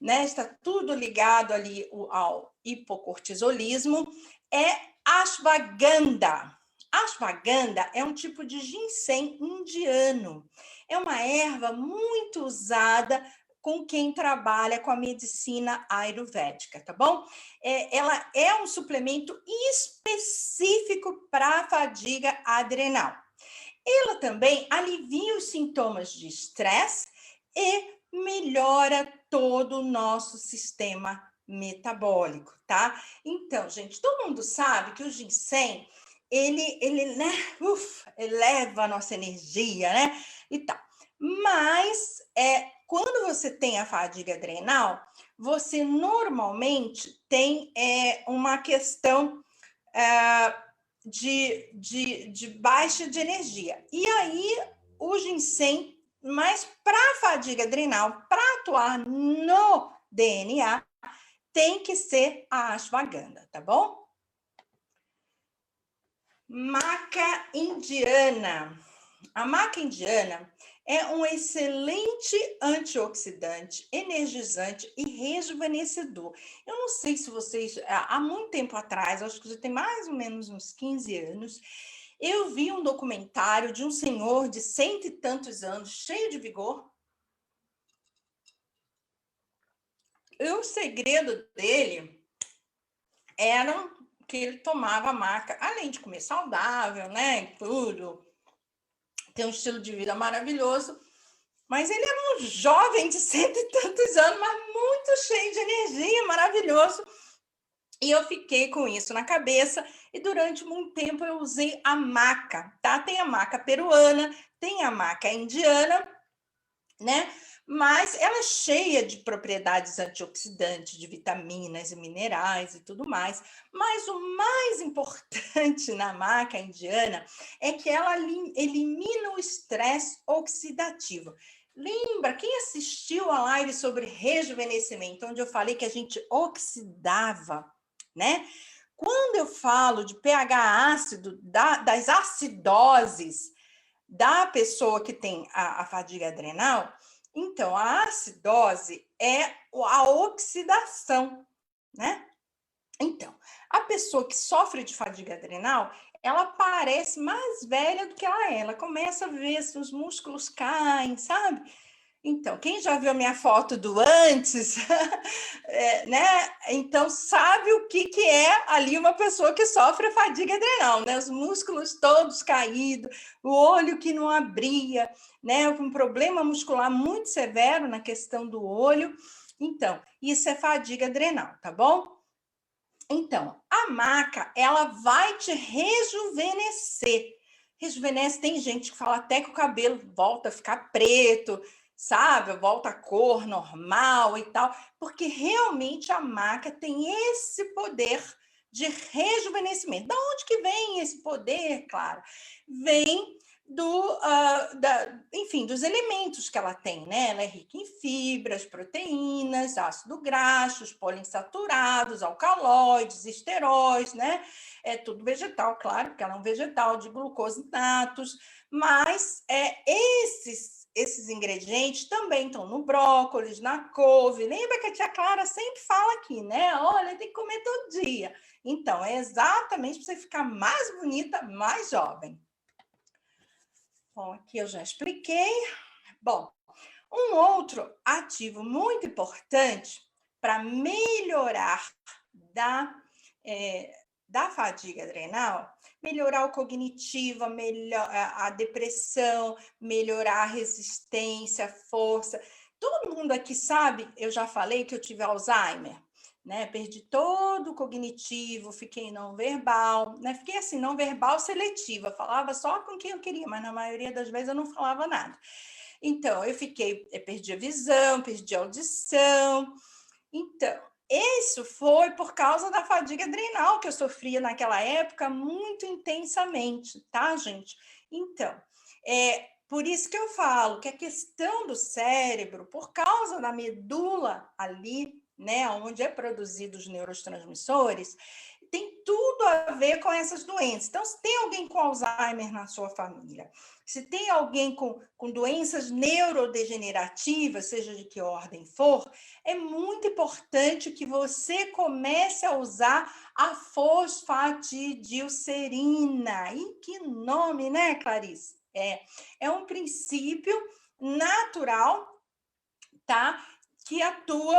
né? Está tudo ligado ali ao hipocortisolismo, é ashwagandha. Ashwagandha é um tipo de ginseng indiano. É uma erva muito usada com quem trabalha com a medicina ayurvédica, tá bom? Ela é um suplemento específico para a fadiga adrenal. Ela também alivia os sintomas de estresse e melhora todo o nosso sistema metabólico, tá? Então, gente, todo mundo sabe que o ginseng, ele né, eleva a nossa energia, né? E tal. Mas, quando você tem a fadiga adrenal, você normalmente tem uma questão de baixa de energia. E aí, o ginseng, mas para a fadiga adrenal, para atuar no DNA, tem que ser a ashwagandha, tá bom? Maca indiana. A maca indiana é um excelente antioxidante, energizante e rejuvenescedor. Eu não sei se vocês, há muito tempo atrás, acho que já tem mais ou menos uns 15 anos, eu vi um documentário de um senhor de 100 e tantos anos, cheio de vigor. E o segredo dele era que ele tomava maca, além de comer saudável, né, e tudo, ter um estilo de vida maravilhoso, mas ele era um jovem de 100 e tantos anos, mas muito cheio de energia, maravilhoso. E eu fiquei com isso na cabeça e durante muito tempo eu usei a maca, tá? Tem a maca peruana, tem a maca indiana, né? Mas ela é cheia de propriedades antioxidantes, de vitaminas e minerais e tudo mais. Mas o mais importante na maca indiana é que ela elimina o estresse oxidativo. Lembra, quem assistiu a live sobre rejuvenescimento, onde eu falei que a gente oxidava, né? Quando eu falo de pH ácido, das acidoses da pessoa que tem a fadiga adrenal, então, a acidose é a oxidação, né? Então, a pessoa que sofre de fadiga adrenal, ela parece mais velha do que ela é. Ela começa a ver se os músculos caem, sabe? Então, quem já viu a minha foto do antes, né? Então, sabe o que é ali uma pessoa que sofre fadiga adrenal, né? Os músculos todos caídos, o olho que não abria, né? Com um problema muscular muito severo na questão do olho. Então, isso é fadiga adrenal, tá bom? Então, a maca, ela vai te rejuvenescer. Rejuvenesce, tem gente que fala até que o cabelo volta a ficar preto, sabe? Volta a cor normal e tal, porque realmente a maca tem esse poder de rejuvenescimento. Da onde que vem esse poder, claro? Vem enfim, dos elementos que ela tem, né? Ela é rica em fibras, proteínas, ácido graxos, poliinsaturados, alcaloides, esteróis, né? É tudo vegetal, claro, porque ela é um vegetal de glucosinatos, mas esses ingredientes também estão no brócolis, na couve. Lembra que a tia Clara sempre fala aqui, né? Olha, tem que comer todo dia. Então, é exatamente para você ficar mais bonita, mais jovem. Bom, aqui eu já expliquei. Bom, um outro ativo muito importante para melhorar da fadiga adrenal, melhorar o cognitivo, a depressão, melhorar a resistência, a força. Todo mundo aqui sabe, eu já falei que eu tive Alzheimer, né? Perdi todo o cognitivo, fiquei não verbal, né? Fiquei assim, não verbal seletiva, falava só com quem eu queria, mas na maioria das vezes eu não falava nada. Então, perdi a visão, perdi a audição. Então, isso foi por causa da fadiga adrenal que eu sofria naquela época muito intensamente, tá, gente? Então, por isso que eu falo que a questão do cérebro, por causa da medula ali, né, onde é produzido os neurotransmissores, tem tudo a ver com essas doenças. Então, se tem alguém com Alzheimer na sua família, se tem alguém com doenças neurodegenerativas, seja de que ordem for, é muito importante que você comece a usar a fosfatidilcerina. E que nome, né, Clarice? É um princípio natural, tá? Que atua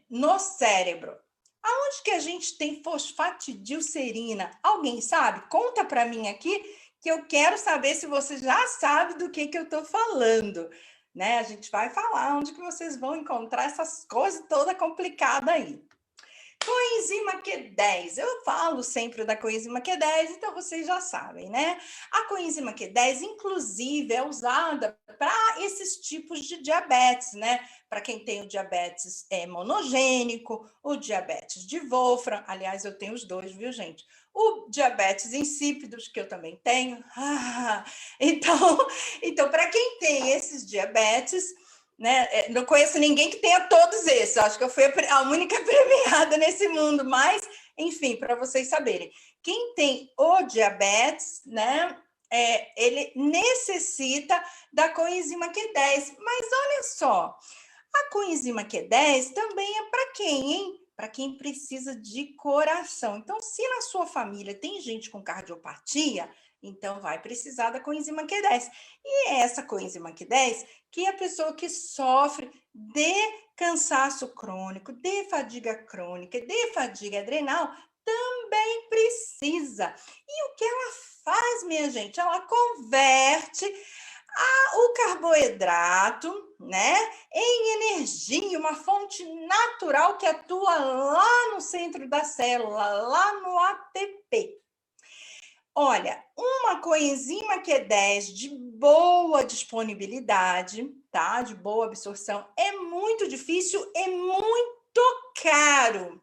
no cérebro. Aonde que a gente tem fosfatidilcerina? Alguém sabe? Conta para mim aqui, que eu quero saber se você já sabe do que eu estou falando. Né? A gente vai falar onde que vocês vão encontrar essas coisas toda complicada aí. Coenzima Q10, eu falo sempre da coenzima Q10, então vocês já sabem, né? A coenzima Q10, inclusive, é usada para esses tipos de diabetes, né? Para quem tem o diabetes monogênico, o diabetes de Wolfram, aliás, eu tenho os dois, viu, gente? O diabetes insípidos, que eu também tenho. Então para quem tem esses diabetes, né? Não conheço ninguém que tenha todos esses. Acho que eu fui a única premiada nesse mundo, mas Enfim, para vocês saberem. Quem tem o diabetes, né, ele necessita da coenzima Q10. Mas olha só, a coenzima Q10 também é para quem, hein? Para quem precisa de coração. Então, se na sua família tem gente com cardiopatia, então vai precisar da coenzima Q10. E é essa coenzima Q10 que a pessoa que sofre de cansaço crônico, de fadiga crônica, de fadiga adrenal, também precisa. E o que ela faz, minha gente? Ela converte o carboidrato, né, em energia, uma fonte natural que atua lá no centro da célula, lá no ATP. Olha, uma coenzima Q10 de boa disponibilidade, tá? De boa absorção, é muito difícil, é muito caro.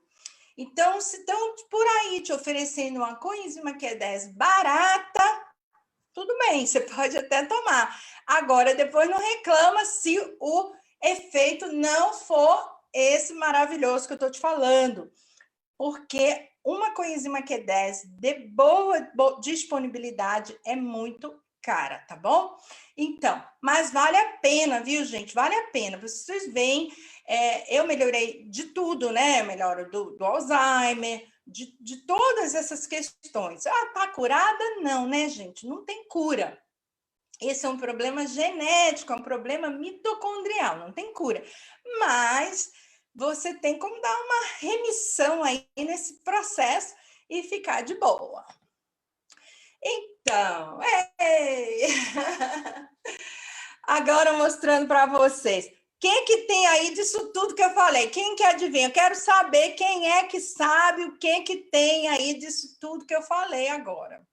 Então, se estão por aí te oferecendo uma coenzima Q10 barata, tudo bem, você pode até tomar. Agora, depois não reclama se o efeito não for esse maravilhoso que eu estou te falando. Porque uma coenzima Q10 de boa disponibilidade é muito cara, tá bom? Então, mas vale a pena, viu, gente? Vale a pena. Vocês veem, eu melhorei de tudo, né? Eu melhoro do Alzheimer, de todas essas questões. Ah, tá curada? Não, né, gente? Não tem cura. Esse é um problema genético, é um problema mitocondrial, não tem cura. Mas você tem como dar uma remissão aí nesse processo e ficar de boa. Então, agora mostrando para vocês. Quem que tem aí disso tudo que eu falei? Quem que adivinha? Eu quero saber quem é que sabe o que tem aí disso tudo que eu falei agora.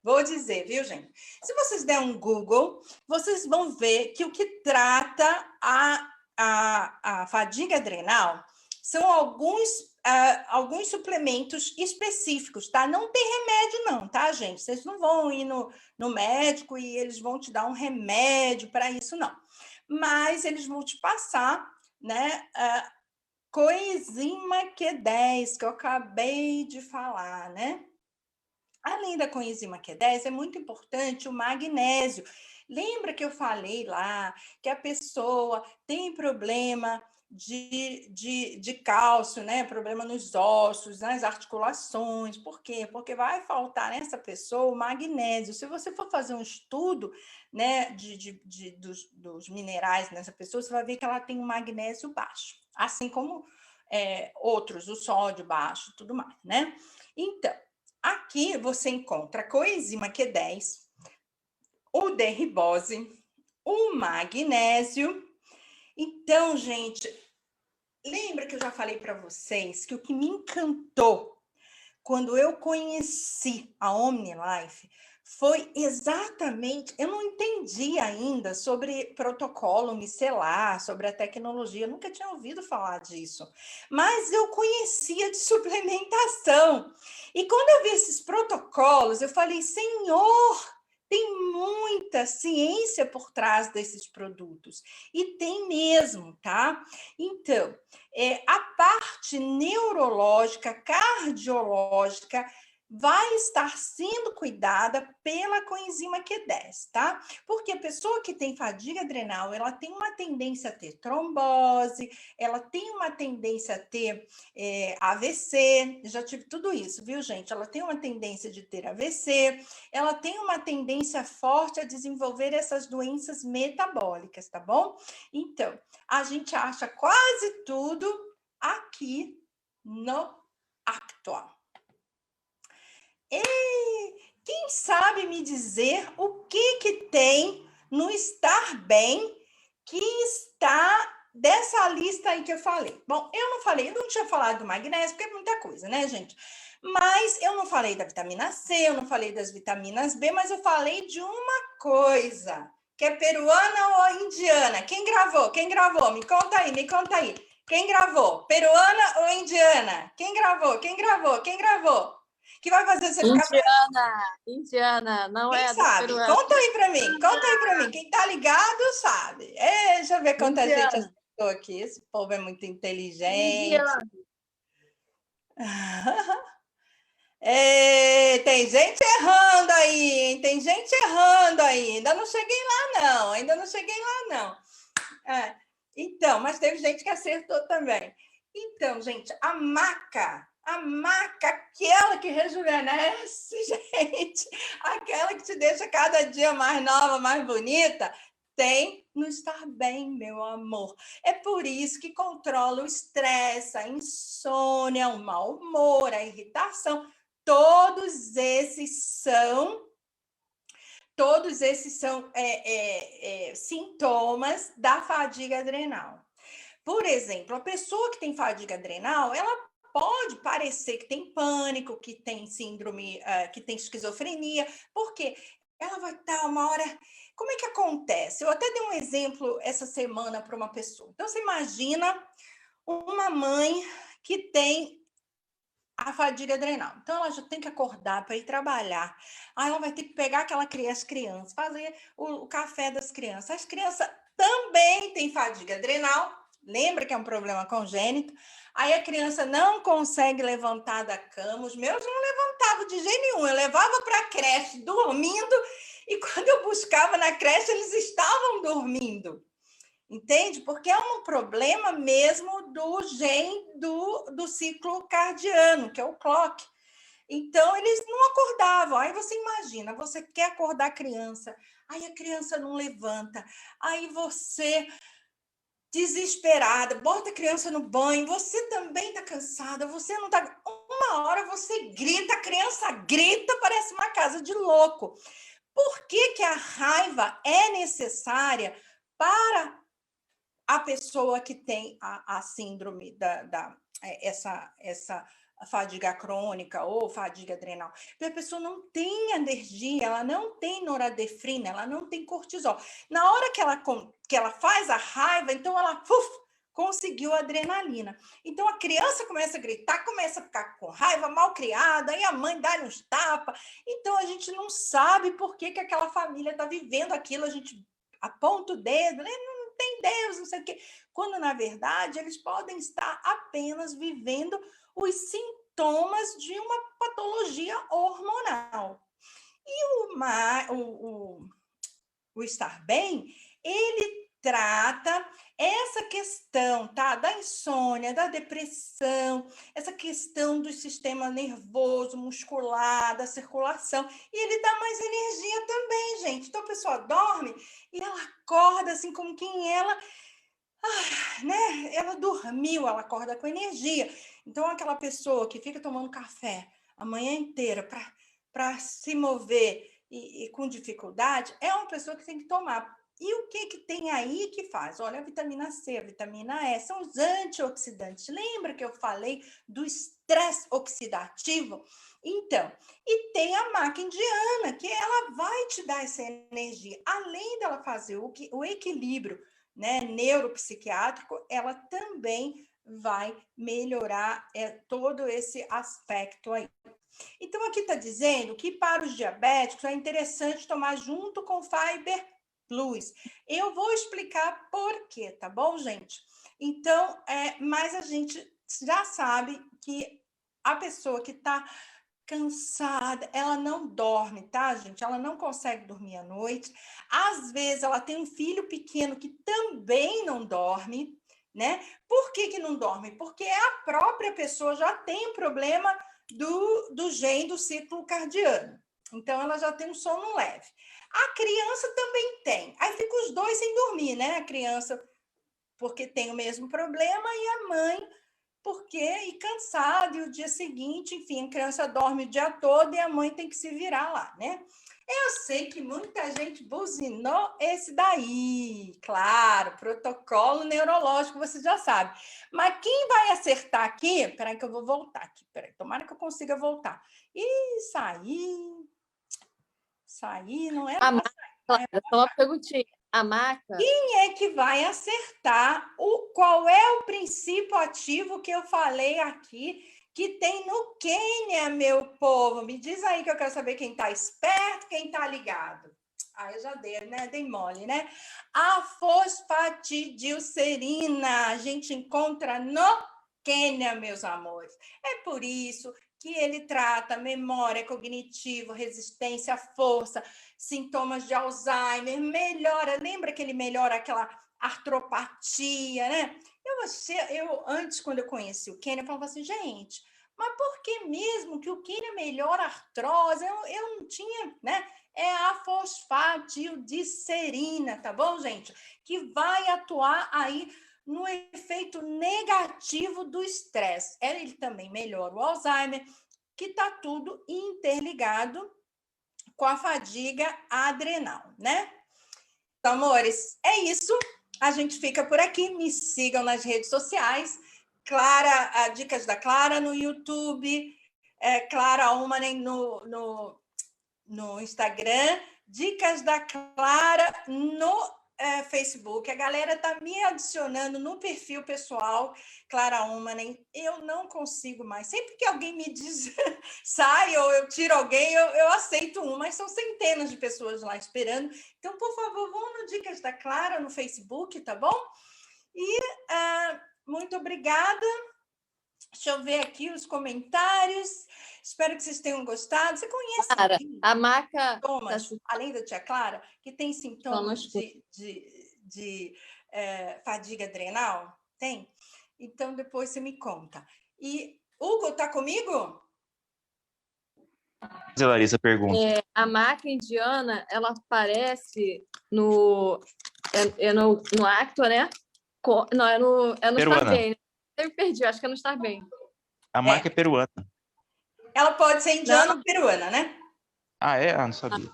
Vou dizer, viu, gente? Se vocês der um Google, vocês vão ver que o que trata a fadiga adrenal são alguns suplementos específicos, tá? Não tem remédio não, tá, gente? Vocês não vão ir no médico e eles vão te dar um remédio para isso, não. Mas eles vão te passar, né, coenzima Q10, que eu acabei de falar, né? Além da coenzima Q10, é muito importante o magnésio. Lembra que eu falei lá que a pessoa tem problema de cálcio, né? Problema nos ossos, nas articulações. Por quê? Porque vai faltar nessa pessoa o magnésio. Se você for fazer um estudo, né, dos minerais nessa pessoa, você vai ver que ela tem um magnésio baixo, assim como outros, o sódio baixo, tudo mais, né? Então, aqui você encontra a coenzima Q10, o D-ribose, o magnésio. Então, gente, lembra que eu já falei para vocês que o que me encantou quando eu conheci a OmniLife foi exatamente, eu não entendi ainda sobre protocolo micelar, sobre a tecnologia, eu nunca tinha ouvido falar disso, mas eu conhecia de suplementação. E quando eu vi esses protocolos, eu falei, Senhor, tem muita ciência por trás desses produtos. E tem mesmo, tá? Então, a parte neurológica, cardiológica, vai estar sendo cuidada pela coenzima Q10, tá? Porque a pessoa que tem fadiga adrenal, ela tem uma tendência a ter trombose, ela tem uma tendência a ter AVC, já tive tudo isso, viu, gente? Ela tem uma tendência de ter AVC, ela tem uma tendência forte a desenvolver essas doenças metabólicas, tá bom? Então, a gente acha quase tudo aqui no Actua. E quem sabe me dizer o que tem no Estar Bem que está dessa lista aí que eu falei? Bom, eu não tinha falado do magnésio, porque é muita coisa, né, gente? Mas eu não falei da vitamina C, eu não falei das vitaminas B, mas eu falei de uma coisa, que é peruana ou indiana? Quem gravou? Quem gravou? Me conta aí, me conta aí. Quem gravou? Peruana ou indiana? Quem gravou? Quem gravou? Quem gravou? Que vai fazer você ficar... Indiana, não quem é sabe? peruana. Conta aí para mim, conta aí para mim. Quem tá ligado sabe. Deixa eu ver quanta gente acertou aqui. Esse povo é muito inteligente. Indiana. Tem gente errando aí, hein? Tem gente errando aí. Ainda não cheguei lá, não. Então, mas teve gente que acertou também. Então, gente, a maca, aquela que rejuvenesce, gente, aquela que te deixa cada dia mais nova, mais bonita, tem no Estar Bem, meu amor. É por isso que controla o estresse, a insônia, o mau humor, a irritação. Todos esses são sintomas da fadiga adrenal. Por exemplo, a pessoa que tem fadiga adrenal, ela pode parecer que tem pânico, que tem síndrome, que tem esquizofrenia, porque ela vai estar uma hora... Como é que acontece? Eu até dei um exemplo essa semana para uma pessoa. Então, você imagina uma mãe que tem a fadiga adrenal. Então, ela já tem que acordar para ir trabalhar. Aí ela vai ter que pegar as crianças, fazer o café das crianças. As crianças também têm fadiga adrenal, lembra que é um problema congênito. Aí a criança não consegue levantar da cama. Os meus não levantavam de jeito nenhum. Eu levava para a creche dormindo e quando eu buscava na creche, eles estavam dormindo. Entende? Porque é um problema mesmo do gene do ciclo cardiano, que é o clock. Então, eles não acordavam. Aí você imagina, você quer acordar a criança, aí a criança não levanta, aí você, desesperada, bota a criança no banho, você também está cansada, você não está... Uma hora você grita, a criança grita, parece uma casa de louco. Por que a raiva é necessária para a pessoa que tem a síndrome essa fadiga crônica ou fadiga adrenal? Porque a pessoa não tem energia, ela não tem noradefrina, ela não tem cortisol. Na hora que ela faz a raiva, então ela conseguiu a adrenalina. Então a criança começa a gritar, começa a ficar com raiva, mal criada, aí a mãe dá-lhe uns tapas. Então a gente não sabe por que aquela família está vivendo aquilo, a gente aponta o dedo, né? Tem Deus, não sei o quê. Quando, na verdade, eles podem estar apenas vivendo os sintomas de uma patologia hormonal. E o Estar Bem, ele trata essa questão, tá? Da insônia, da depressão, essa questão do sistema nervoso, muscular, da circulação, e ele dá mais energia também, gente. Então a pessoa dorme e ela acorda assim como quem né? Ela dormiu, ela acorda com energia. Então aquela pessoa que fica tomando café a manhã inteira para se mover e com dificuldade, é uma pessoa que tem que tomar. E o que tem aí que faz? Olha, a vitamina C, a vitamina E, são os antioxidantes. Lembra que eu falei do estresse oxidativo? Então, e tem a maca indiana, que ela vai te dar essa energia. Além dela fazer o equilíbrio, né, neuropsiquiátrico, ela também vai melhorar todo esse aspecto aí. Então, aqui está dizendo que para os diabéticos é interessante tomar junto com Fiber Plus. Eu vou explicar por quê, tá bom, gente? Então, mas a gente já sabe que a pessoa que está cansada, ela não dorme, tá, gente? Ela não consegue dormir à noite. Às vezes, ela tem um filho pequeno que também não dorme, né? Por que não dorme? Porque a própria pessoa já tem um problema do gene do ciclo cardiano. Então, ela já tem um sono leve. A criança também tem. Aí fica os dois sem dormir, né? A criança, porque tem o mesmo problema, e a mãe, e cansada, e o dia seguinte, enfim, a criança dorme o dia todo e a mãe tem que se virar lá, né? Eu sei que muita gente buzinou esse daí, claro, protocolo neurológico, você já sabe. Mas quem vai acertar aqui... Peraí que eu vou voltar aqui, peraí, tomara que eu consiga voltar. E sair não é... Só uma perguntinha. A maca... Quem é que vai acertar qual é o princípio ativo que eu falei aqui, que tem no Quênia, meu povo? Me diz aí que eu quero saber quem está esperto, quem está ligado. Eu já dei, né? Dei mole, né? A fosfatidilcerina a gente encontra no Quênia, meus amores. É por isso que ele trata memória cognitiva, resistência, força, sintomas de Alzheimer, melhora, lembra que ele melhora aquela artropatia, né? Antes, quando eu conheci o Quênia, eu falava assim, gente, mas por que mesmo que o Quênia melhora a artrose? Eu não tinha, né? É a fosfatidilcerina, tá bom, gente? Que vai atuar aí no efeito negativo do estresse. Ele também melhora o Alzheimer, que está tudo interligado com a fadiga adrenal, né? Então, amores, é isso. A gente fica por aqui. Me sigam nas redes sociais. Clara, Dicas da Clara no YouTube, Clara Umanen no Instagram, Dicas da Clara no Facebook. A galera está me adicionando no perfil pessoal, Clara Umanen. Eu não consigo mais. Sempre que alguém me diz sai ou eu tiro alguém, eu aceito mas são centenas de pessoas lá esperando. Então, por favor, vão no Dicas da Clara no Facebook, tá bom? E muito obrigada. Deixa eu ver aqui os comentários. Espero que vocês tenham gostado. Você conhece Clara, a Maca... Thomas, além da tia Clara, que tem sintomas de fadiga adrenal? Tem? Então, depois você me conta. E, Hugo, está comigo? Larissa pergunta. A Maca indiana, ela aparece no Actua, né? Não, é no Estar Bem. Eu me perdi, acho que é no Estar Bem. A Maca é peruana. Ela pode ser indiana ou peruana, né? Ah, é? Ah, não sabia.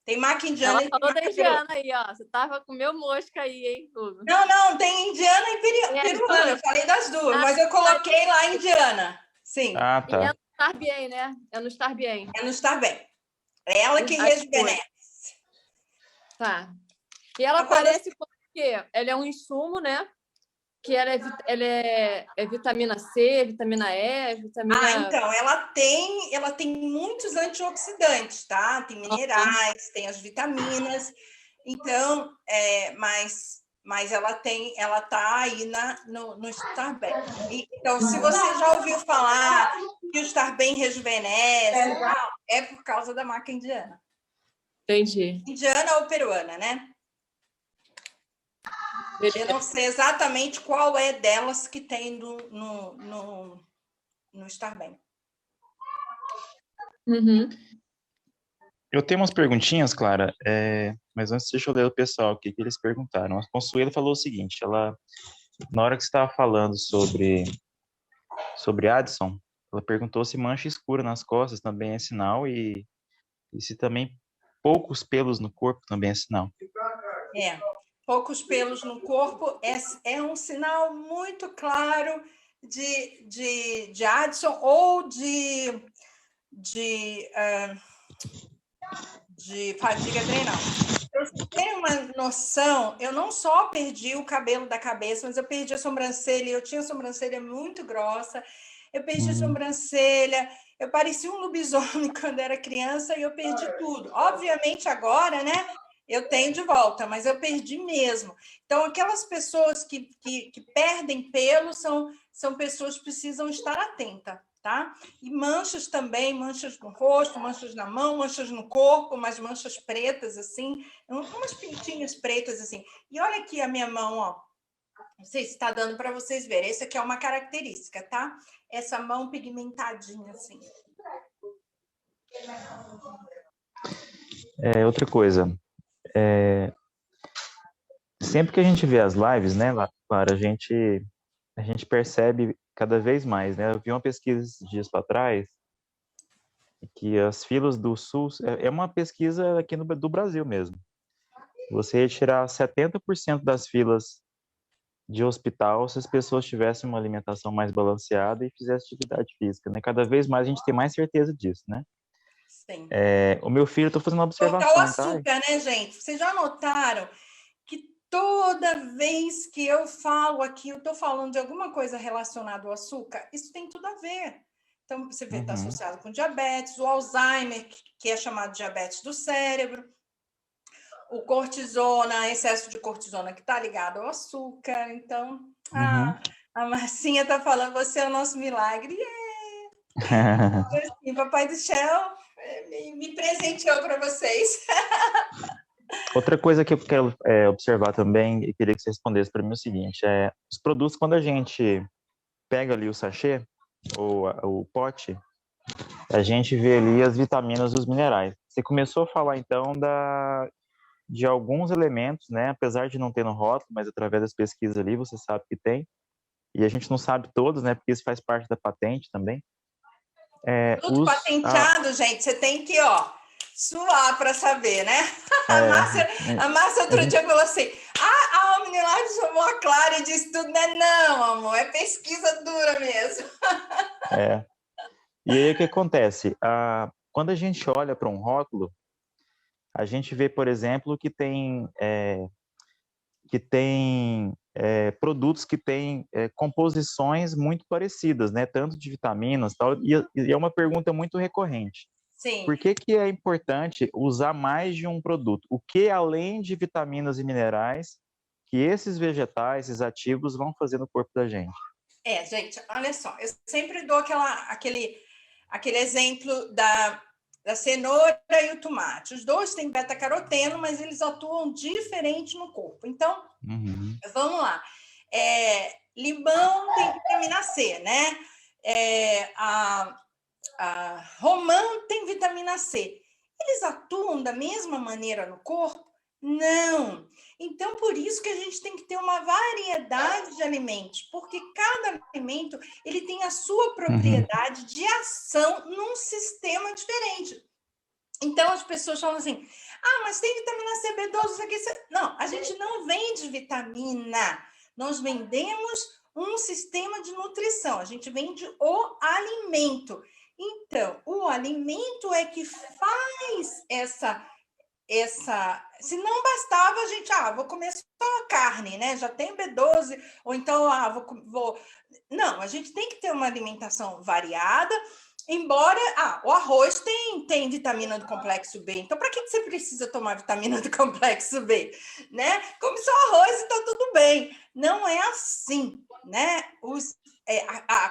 Tem Maca indiana e falou da indiana aí, ó. Você tava com meu mosca aí, hein, Hugo? Não, tem indiana e peruana. Eu falei das duas, mas eu coloquei lá indiana. Sim. Ah, tá. E é no Estar Bem, né? É no Estar Bem. É no Estar Bem. É ela que rejuvenesce. Tá. E ela aparece porque ela é um insumo, né? Que ela é vitamina C, vitamina E, vitamina... então, ela tem muitos antioxidantes, tá? Tem minerais, tem as vitaminas. Então, mas ela tá aí no Estar Bem. Então, se você já ouviu falar que o Estar Bem rejuvenesce, é por causa da Maca indiana. Entendi. Indiana ou peruana, né? Eu não sei exatamente qual é delas que tem no Estar Bem. Uhum. Eu tenho umas perguntinhas, Clara, mas antes deixa eu ler o pessoal aqui que eles perguntaram. A Consuelo falou o seguinte, na hora que você estava falando sobre Addison, ela perguntou se mancha escura nas costas também é sinal e se também poucos pelos no corpo também é sinal. Poucos pelos no corpo é um sinal muito claro de Addison ou de fadiga adrenal. Para vocês terem uma noção, eu não só perdi o cabelo da cabeça, mas eu perdi a sobrancelha, eu tinha a sobrancelha muito grossa, eu perdi a sobrancelha, eu parecia um lobisomem quando era criança e eu perdi tudo. Obviamente agora, né, eu tenho de volta, mas eu perdi mesmo. Então, aquelas pessoas que perdem pelo são pessoas que precisam estar atentas. Tá? E manchas também, manchas no rosto, manchas na mão, manchas no corpo, umas manchas pretas, assim, umas pintinhas pretas, assim. E olha aqui a minha mão, ó. Não sei se está dando para vocês verem. Essa aqui é uma característica, tá? Essa mão pigmentadinha, assim. Outra coisa, sempre que a gente vê as lives, né, Clara, a gente percebe cada vez mais, né? Eu vi uma pesquisa esses dias para trás que as filas do SUS é uma pesquisa aqui do Brasil mesmo. Você retirar 70% das filas de hospital se as pessoas tivessem uma alimentação mais balanceada e fizessem atividade física, né? Cada vez mais a gente tem mais certeza disso, né? Sim. O meu filho, estou fazendo uma observação. Cortar o açúcar, tá? Né, gente? Vocês já notaram que toda vez que eu falo aqui, eu estou falando de alguma coisa relacionada ao açúcar, isso tem tudo a ver. Então, você vê que está associado com diabetes, o Alzheimer, que é chamado de diabetes do cérebro, o cortisona, excesso de cortisona que está ligado ao açúcar. Então, A Marcinha está falando, você é o nosso milagre. Assim, Papai do Céu me presenteou para vocês. Outra coisa que eu quero observar também, e queria que você respondesse para mim o seguinte, os produtos, quando a gente pega ali o sachê, ou o pote, a gente vê ali as vitaminas e os minerais. Você começou a falar, então, de alguns elementos, né? Apesar de não ter no rótulo, mas através das pesquisas ali, você sabe que tem. E a gente não sabe todos, né? Porque isso faz parte da patente também. Tudo patenteado, gente. Você tem que, suar para saber, né? A Márcia outro dia falou assim, a Omnilife chamou a Clara e disse tudo, né? Não, amor, é pesquisa dura mesmo. E aí o que acontece? Quando a gente olha para um rótulo, a gente vê, por exemplo, que tem produtos que têm composições muito parecidas, né? Tanto de vitaminas e tal. E é uma pergunta muito recorrente. Sim. Por que é importante usar mais de um produto? O que, além de vitaminas e minerais, que esses vegetais, esses ativos, vão fazer no corpo da gente? Gente, olha só. Eu sempre dou aquele exemplo da cenoura e o tomate. Os dois têm beta-caroteno, mas eles atuam diferente no corpo. Então, vamos lá. Limão tem vitamina C, né? A romã tem vitamina C. Eles atuam da mesma maneira no corpo? Não. Então, por isso que a gente tem que ter uma variedade de alimentos, porque cada alimento ele tem a sua propriedade de ação num sistema diferente. Então, as pessoas falam assim, mas tem vitamina C, B12, isso aqui... Não, a gente não vende vitamina. Nós vendemos um sistema de nutrição. A gente vende o alimento. Então, o alimento é que faz essa... Se não bastava a gente, vou comer só carne, né? Já tem B12, ou então, vou... Não, a gente tem que ter uma alimentação variada, embora, o arroz tem vitamina do complexo B, então para que você precisa tomar vitamina do complexo B, né? Come só arroz e tá tudo bem. Não é assim, né?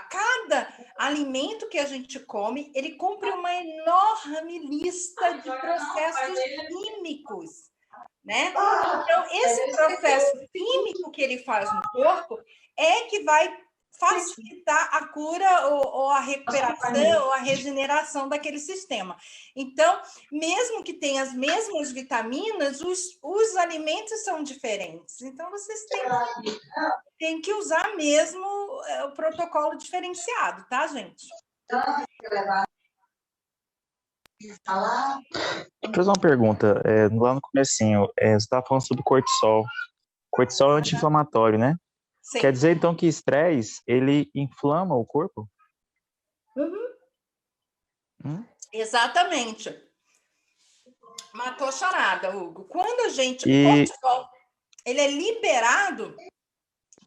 Cada alimento que a gente come, ele cumpre uma enorme lista de processos químicos, né? Então, esse processo químico que ele faz no corpo é que vai facilitar a cura ou a recuperação ou a regeneração daquele sistema. Então, mesmo que tenha as mesmas vitaminas, os alimentos são diferentes. Então, vocês têm que usar mesmo o protocolo diferenciado, tá, gente? Deixa eu fazer uma pergunta. Lá no comecinho, você estava falando sobre cortisol. Cortisol é anti-inflamatório, né? Sim. Quer dizer, então, que estresse, ele inflama o corpo? Exatamente. Matou a charada, Hugo. Quando a gente... O cortisol, ele é liberado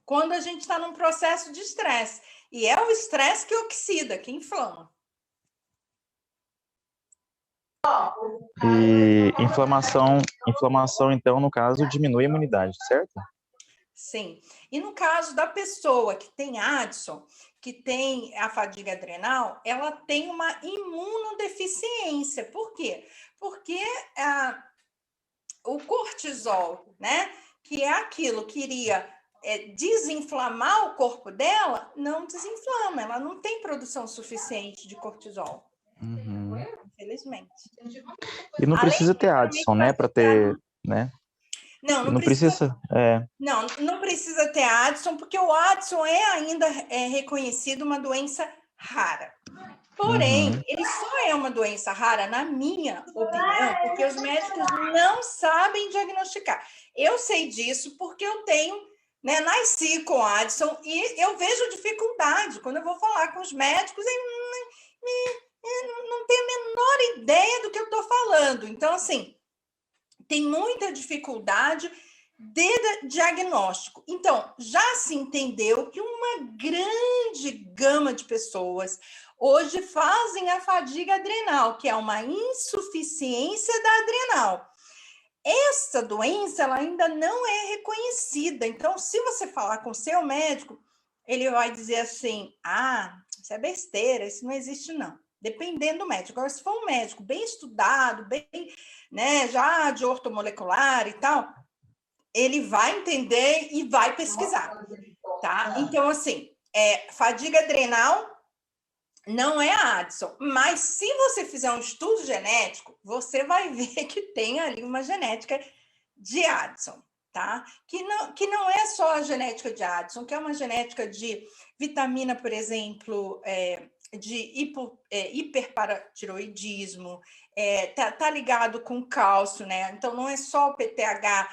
quando a gente está num processo de estresse. E é o estresse que oxida, que inflama. E inflamação, então, no caso, diminui a imunidade, certo? Sim. E no caso da pessoa que tem Addison, que tem a fadiga adrenal, ela tem uma imunodeficiência. Por quê? Porque o cortisol, né, que é aquilo que iria desinflamar o corpo dela, não desinflama. Ela não tem produção suficiente de cortisol. Infelizmente. E não precisa ter Addison, né, para ter, né? Não precisa. Não precisa ter Addison, porque o Addison ainda reconhecido uma doença rara. Porém, ele só é uma doença rara, na minha opinião, porque os médicos não sabem diagnosticar. Eu sei disso porque eu tenho, né, nasci com Addison e eu vejo dificuldade. Quando eu vou falar com os médicos, não tenho a menor ideia do que eu estou falando. Então, assim, tem muita dificuldade de diagnóstico. Então, já se entendeu que uma grande gama de pessoas hoje fazem a fadiga adrenal, que é uma insuficiência da adrenal. Essa doença ela ainda não é reconhecida. Então, se você falar com o seu médico, ele vai dizer assim, isso é besteira, isso não existe não. Dependendo do médico. Agora, se for um médico bem estudado, bem, né, já de ortomolecular e tal, ele vai entender e vai pesquisar, tá? Então, assim, fadiga adrenal não é a Addison, mas se você fizer um estudo genético, você vai ver que tem ali uma genética de Addison, tá? Que não é só a genética de Addison, que é uma genética de vitamina, por exemplo, de hiperparatiroidismo, tá ligado com cálcio, né? Então, não é só o PTH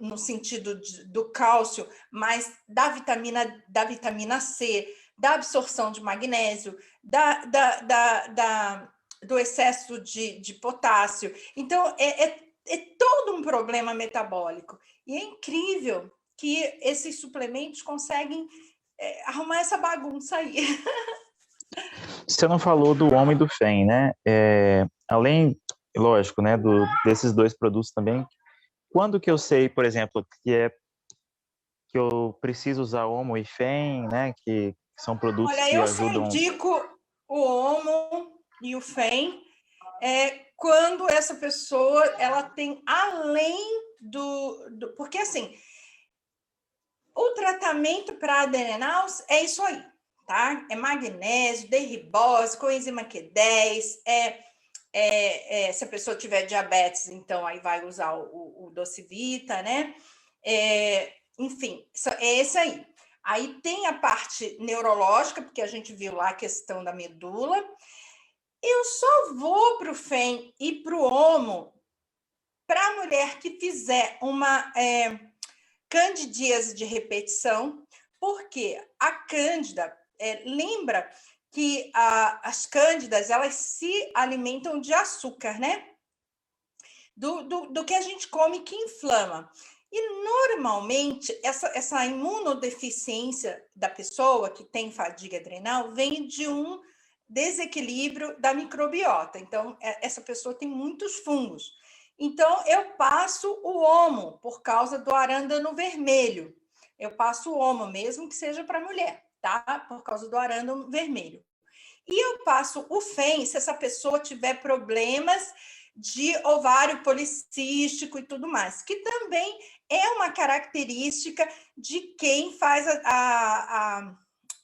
no sentido do cálcio, mas da vitamina C, da absorção de magnésio, do excesso de potássio. Então, é todo um problema metabólico. E é incrível que esses suplementos conseguem arrumar essa bagunça aí. Você não falou do Homo e do FEM, né? Além, lógico, né, desses dois produtos também, quando que eu sei, por exemplo, que eu preciso usar Homo e FEM, né, que são produtos que ajudam... Olha, eu só indico o Homo e o FEM quando essa pessoa ela tem além porque assim, o tratamento para adrenal é isso aí, tá? É magnésio, derribose, coenzima Q10, se a pessoa tiver diabetes, então aí vai usar o Docivita, né? Enfim, é esse aí. Aí tem a parte neurológica, porque a gente viu lá a questão da medula. Eu só vou para o FEM e para o Homo para a mulher que fizer uma candidíase de repetição, porque a cândida, lembra que as cândidas, elas se alimentam de açúcar, né? Do que a gente come que inflama. E, normalmente, essa imunodeficiência da pessoa que tem fadiga adrenal vem de um desequilíbrio da microbiota. Então, essa pessoa tem muitos fungos. Então, eu passo o Homo por causa do arándano vermelho. Eu passo o Homo, mesmo que seja para mulher, tá? Por causa do arándano vermelho. E eu passo o FEM se essa pessoa tiver problemas de ovário policístico e tudo mais, que também é uma característica de quem faz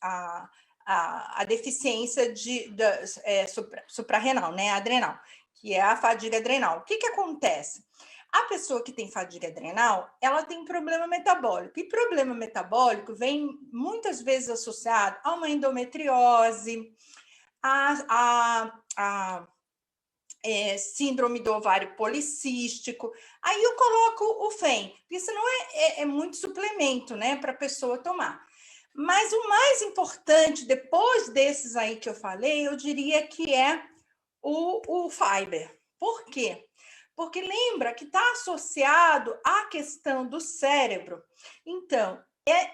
a deficiência suprarrenal, né, adrenal, que é a fadiga adrenal. O que acontece? A pessoa que tem fadiga adrenal, ela tem problema metabólico, e problema metabólico vem muitas vezes associado a uma endometriose, síndrome do ovário policístico. Aí eu coloco o FEM, porque senão é muito suplemento, né, para a pessoa tomar. Mas o mais importante, depois desses aí que eu falei, eu diria que é o Fiber. Por quê? Porque lembra que está associado à questão do cérebro. Então,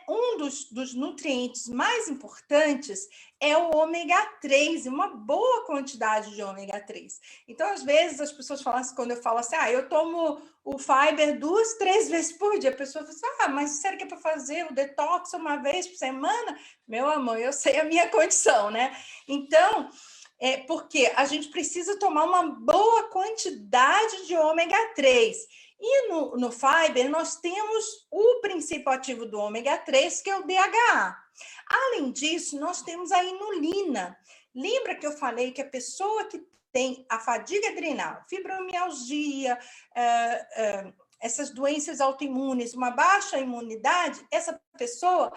um dos nutrientes mais importantes é o ômega 3, uma boa quantidade de ômega 3. Então, às vezes, as pessoas falam assim, quando eu falo assim, eu tomo o Fiber 2, 3 vezes por dia, a pessoa fala assim, mas sério que é para fazer o detox uma vez por semana? Meu amor, eu sei a minha condição, né? Então, porque a gente precisa tomar uma boa quantidade de ômega 3. E no Fiber, nós temos o princípio ativo do ômega 3, que é o DHA. Além disso, nós temos a inulina. Lembra que eu falei que a pessoa que tem a fadiga adrenal, fibromialgia, essas doenças autoimunes, uma baixa imunidade, essa pessoa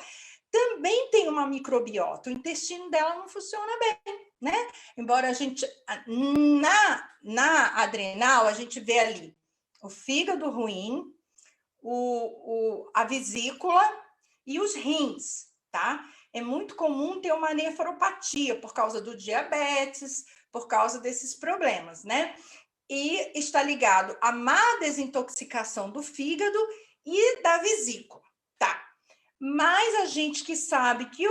também tem uma microbiota, o intestino dela não funciona bem, né? Embora a gente, na adrenal, a gente vê ali o fígado ruim, a vesícula e os rins, tá? É muito comum ter uma nefropatia por causa do diabetes, por causa desses problemas, né? E está ligado à má desintoxicação do fígado e da vesícula, tá? Mas a gente que sabe que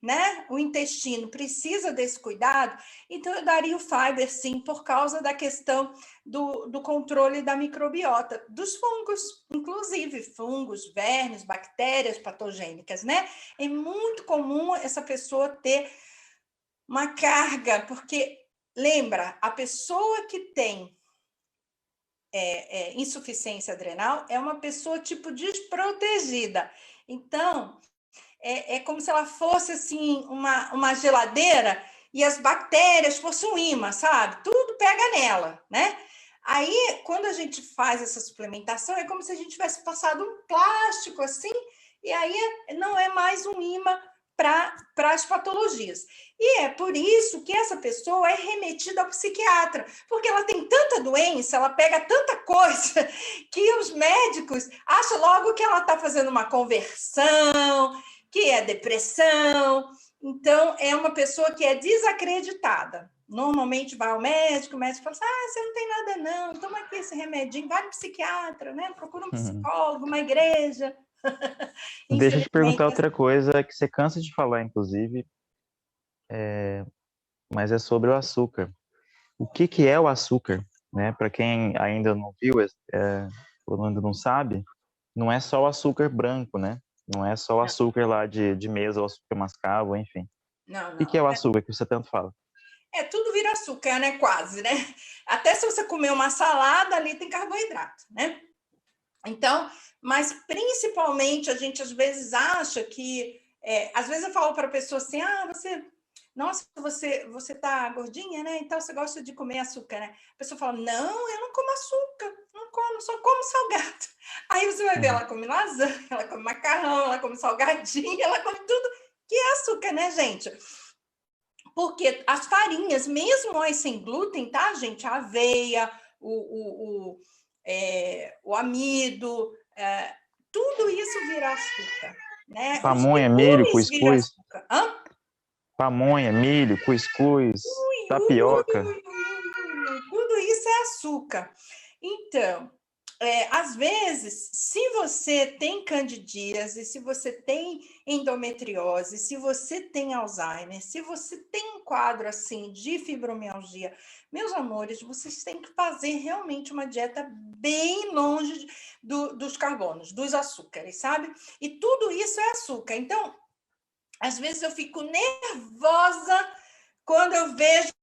né? O intestino precisa desse cuidado, então eu daria o fiber, sim, por causa da questão do controle da microbiota, dos fungos, inclusive fungos, vermes, bactérias patogênicas, né? É muito comum essa pessoa ter uma carga, porque, lembra, a pessoa que tem insuficiência adrenal é uma pessoa tipo desprotegida. Então, é como se ela fosse assim uma geladeira e as bactérias fossem um imã, sabe? Tudo pega nela, né? Aí, quando a gente faz essa suplementação, é como se a gente tivesse passado um plástico assim, e aí não é mais um imã para as patologias. E é por isso que essa pessoa é remetida ao psiquiatra, porque ela tem tanta doença, ela pega tanta coisa, que os médicos acham logo que ela está fazendo uma conversão, que é depressão. Então, é uma pessoa que é desacreditada. Normalmente vai ao médico, o médico fala assim, você não tem nada não, toma aqui esse remedinho, vai no psiquiatra, né? Procura um psicólogo, uma igreja. Deixa eu te perguntar outra coisa que você cansa de falar, inclusive, mas é sobre o açúcar. O que é o açúcar? Né? Para quem ainda não viu, ou ainda não sabe, não é só o açúcar branco, né? Não é só o açúcar lá de mesa, o açúcar mascavo, enfim. Não. O que é o açúcar que você tanto fala? Tudo vira açúcar, né? Quase, né? Até se você comer uma salada, ali tem carboidrato, né? Então, mas principalmente a gente às vezes acha que... às vezes eu falo para a pessoa assim, você tá gordinha, né? Então você gosta de comer açúcar, né? A pessoa fala, não, eu não como açúcar, não como, só como salgado. Aí você vai ver, ela come lasanha, ela come macarrão, ela come salgadinho, ela come tudo que é açúcar, né, gente? Porque as farinhas, mesmo as sem glúten, tá, gente? A aveia, o amido, tudo isso vira açúcar, né? Pamonha, milho, cuscuz. Hã? Pamonha, milho, cuscuz, tapioca. Tudo isso é açúcar. Então, às vezes, se você tem candidíase, se você tem endometriose, se você tem Alzheimer, se você tem um quadro assim de fibromialgia, meus amores, vocês têm que fazer realmente uma dieta bem longe dos carbonos, dos açúcares, sabe? E tudo isso é açúcar. Então, às vezes eu fico nervosa quando eu vejo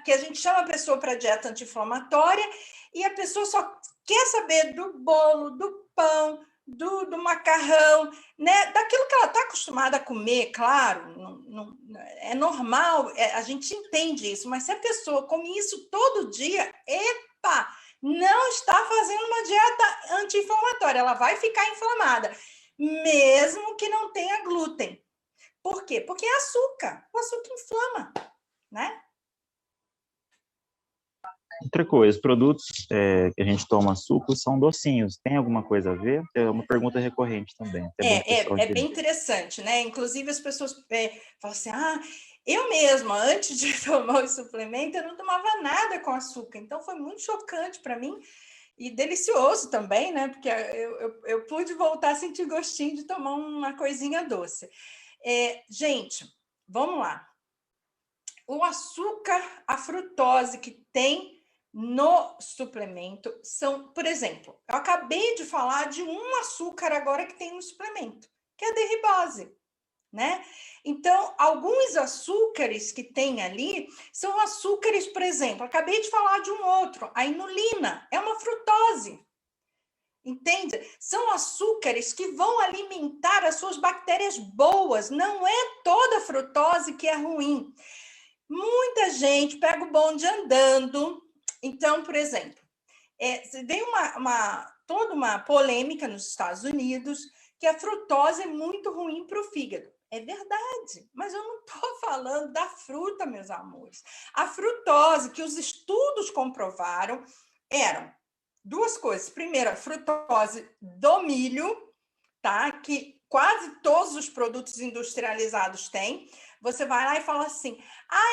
que a gente chama a pessoa para dieta anti-inflamatória e a pessoa só quer saber do bolo, do pão, do macarrão, né? Daquilo que ela está acostumada a comer, claro, não, é normal, a gente entende isso, mas se a pessoa come isso todo dia, epa, não está fazendo uma dieta anti-inflamatória, ela vai ficar inflamada, mesmo que não tenha glúten. Por quê? Porque é açúcar. O açúcar inflama, né? Outra coisa, os produtos que a gente toma suco são docinhos. Tem alguma coisa a ver? É uma pergunta recorrente também. É bem interessante, né? Inclusive as pessoas falam assim, eu mesma, antes de tomar o suplemento, eu não tomava nada com açúcar. Então foi muito chocante para mim e delicioso também, né? Porque eu pude voltar a sentir gostinho de tomar uma coisinha doce. Gente, vamos lá. O açúcar, a frutose que tem no suplemento são, por exemplo, eu acabei de falar de um açúcar agora que tem no suplemento, que é a derribose, né? Então, alguns açúcares que tem ali são açúcares, por exemplo, acabei de falar de um outro, a inulina, é uma frutose. Entende? São açúcares que vão alimentar as suas bactérias boas. Não é toda frutose que é ruim. Muita gente pega o bonde andando. Então, por exemplo, vem toda uma polêmica nos Estados Unidos que a frutose é muito ruim para o fígado. É verdade, mas eu não estou falando da fruta, meus amores. A frutose, que os estudos comprovaram, eram duas coisas. Primeiro, a frutose do milho, tá? Que quase todos os produtos industrializados têm. Você vai lá e fala assim,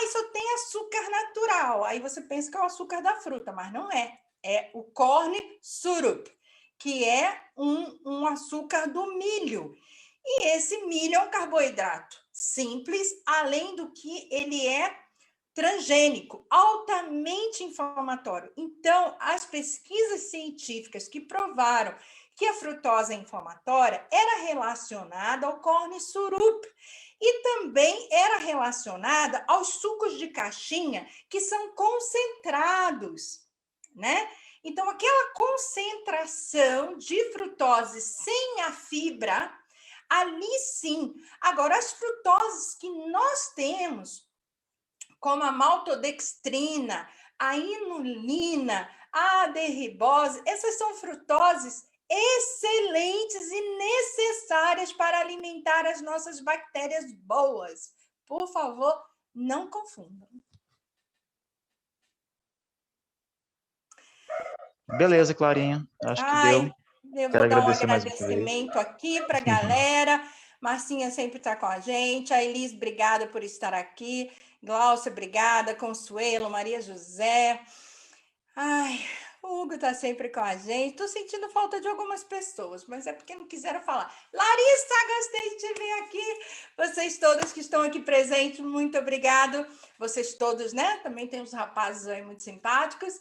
isso tem açúcar natural. Aí você pensa que é o açúcar da fruta, mas não é. É o corn syrup, que é um açúcar do milho. E esse milho é um carboidrato simples, além do que ele é transgênico, altamente inflamatório. Então, as pesquisas científicas que provaram que a frutose inflamatória era relacionada ao corn syrup e também era relacionada aos sucos de caixinha que são concentrados, né? Então, aquela concentração de frutose sem a fibra, ali sim. Agora, as frutoses que nós temos, como a maltodextrina, a inulina, a derribose, essas são frutoses excelentes e necessárias para alimentar as nossas bactérias boas. Por favor, não confundam. Beleza, Clarinha. Acho que deu. Eu vou dar um agradecimento aqui para a galera. Marcinha sempre está com a gente. A Elis, obrigada por estar aqui. Glaucia, obrigada. Consuelo, Maria José. O Hugo está sempre com a gente. Estou sentindo falta de algumas pessoas, mas é porque não quiseram falar. Larissa, gostei de te ver aqui. Vocês todos que estão aqui presentes, muito obrigado. Vocês todos, né? Também tem uns rapazes aí muito simpáticos.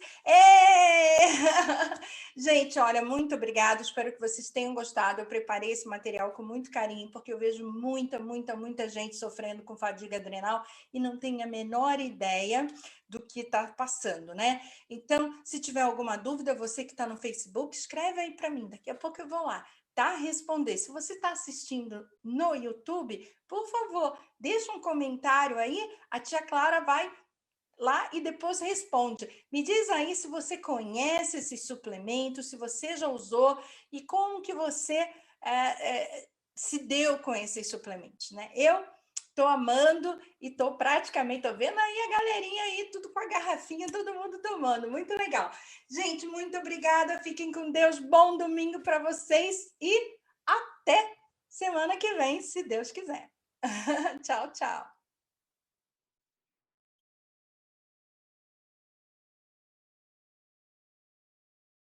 Gente, olha, muito obrigada. Espero que vocês tenham gostado. Eu preparei esse material com muito carinho, porque eu vejo muita gente sofrendo com fadiga adrenal e não tem a menor ideia do que está passando, né? Então, se tiver alguma dúvida, você que está no Facebook, escreve aí para mim. Daqui a pouco eu vou lá, tá? Responder. Se você está assistindo no YouTube, por favor, deixa um comentário aí. A tia Clara vai lá e depois responde. Me diz aí se você conhece esses suplementos, se você já usou e como que você se deu com esses suplementos, né? Eu estou amando e estou praticamente, estou vendo aí a galerinha aí, tudo com a garrafinha, todo mundo tomando, muito legal. Gente, muito obrigada, fiquem com Deus, bom domingo para vocês e até semana que vem, se Deus quiser. Tchau, tchau.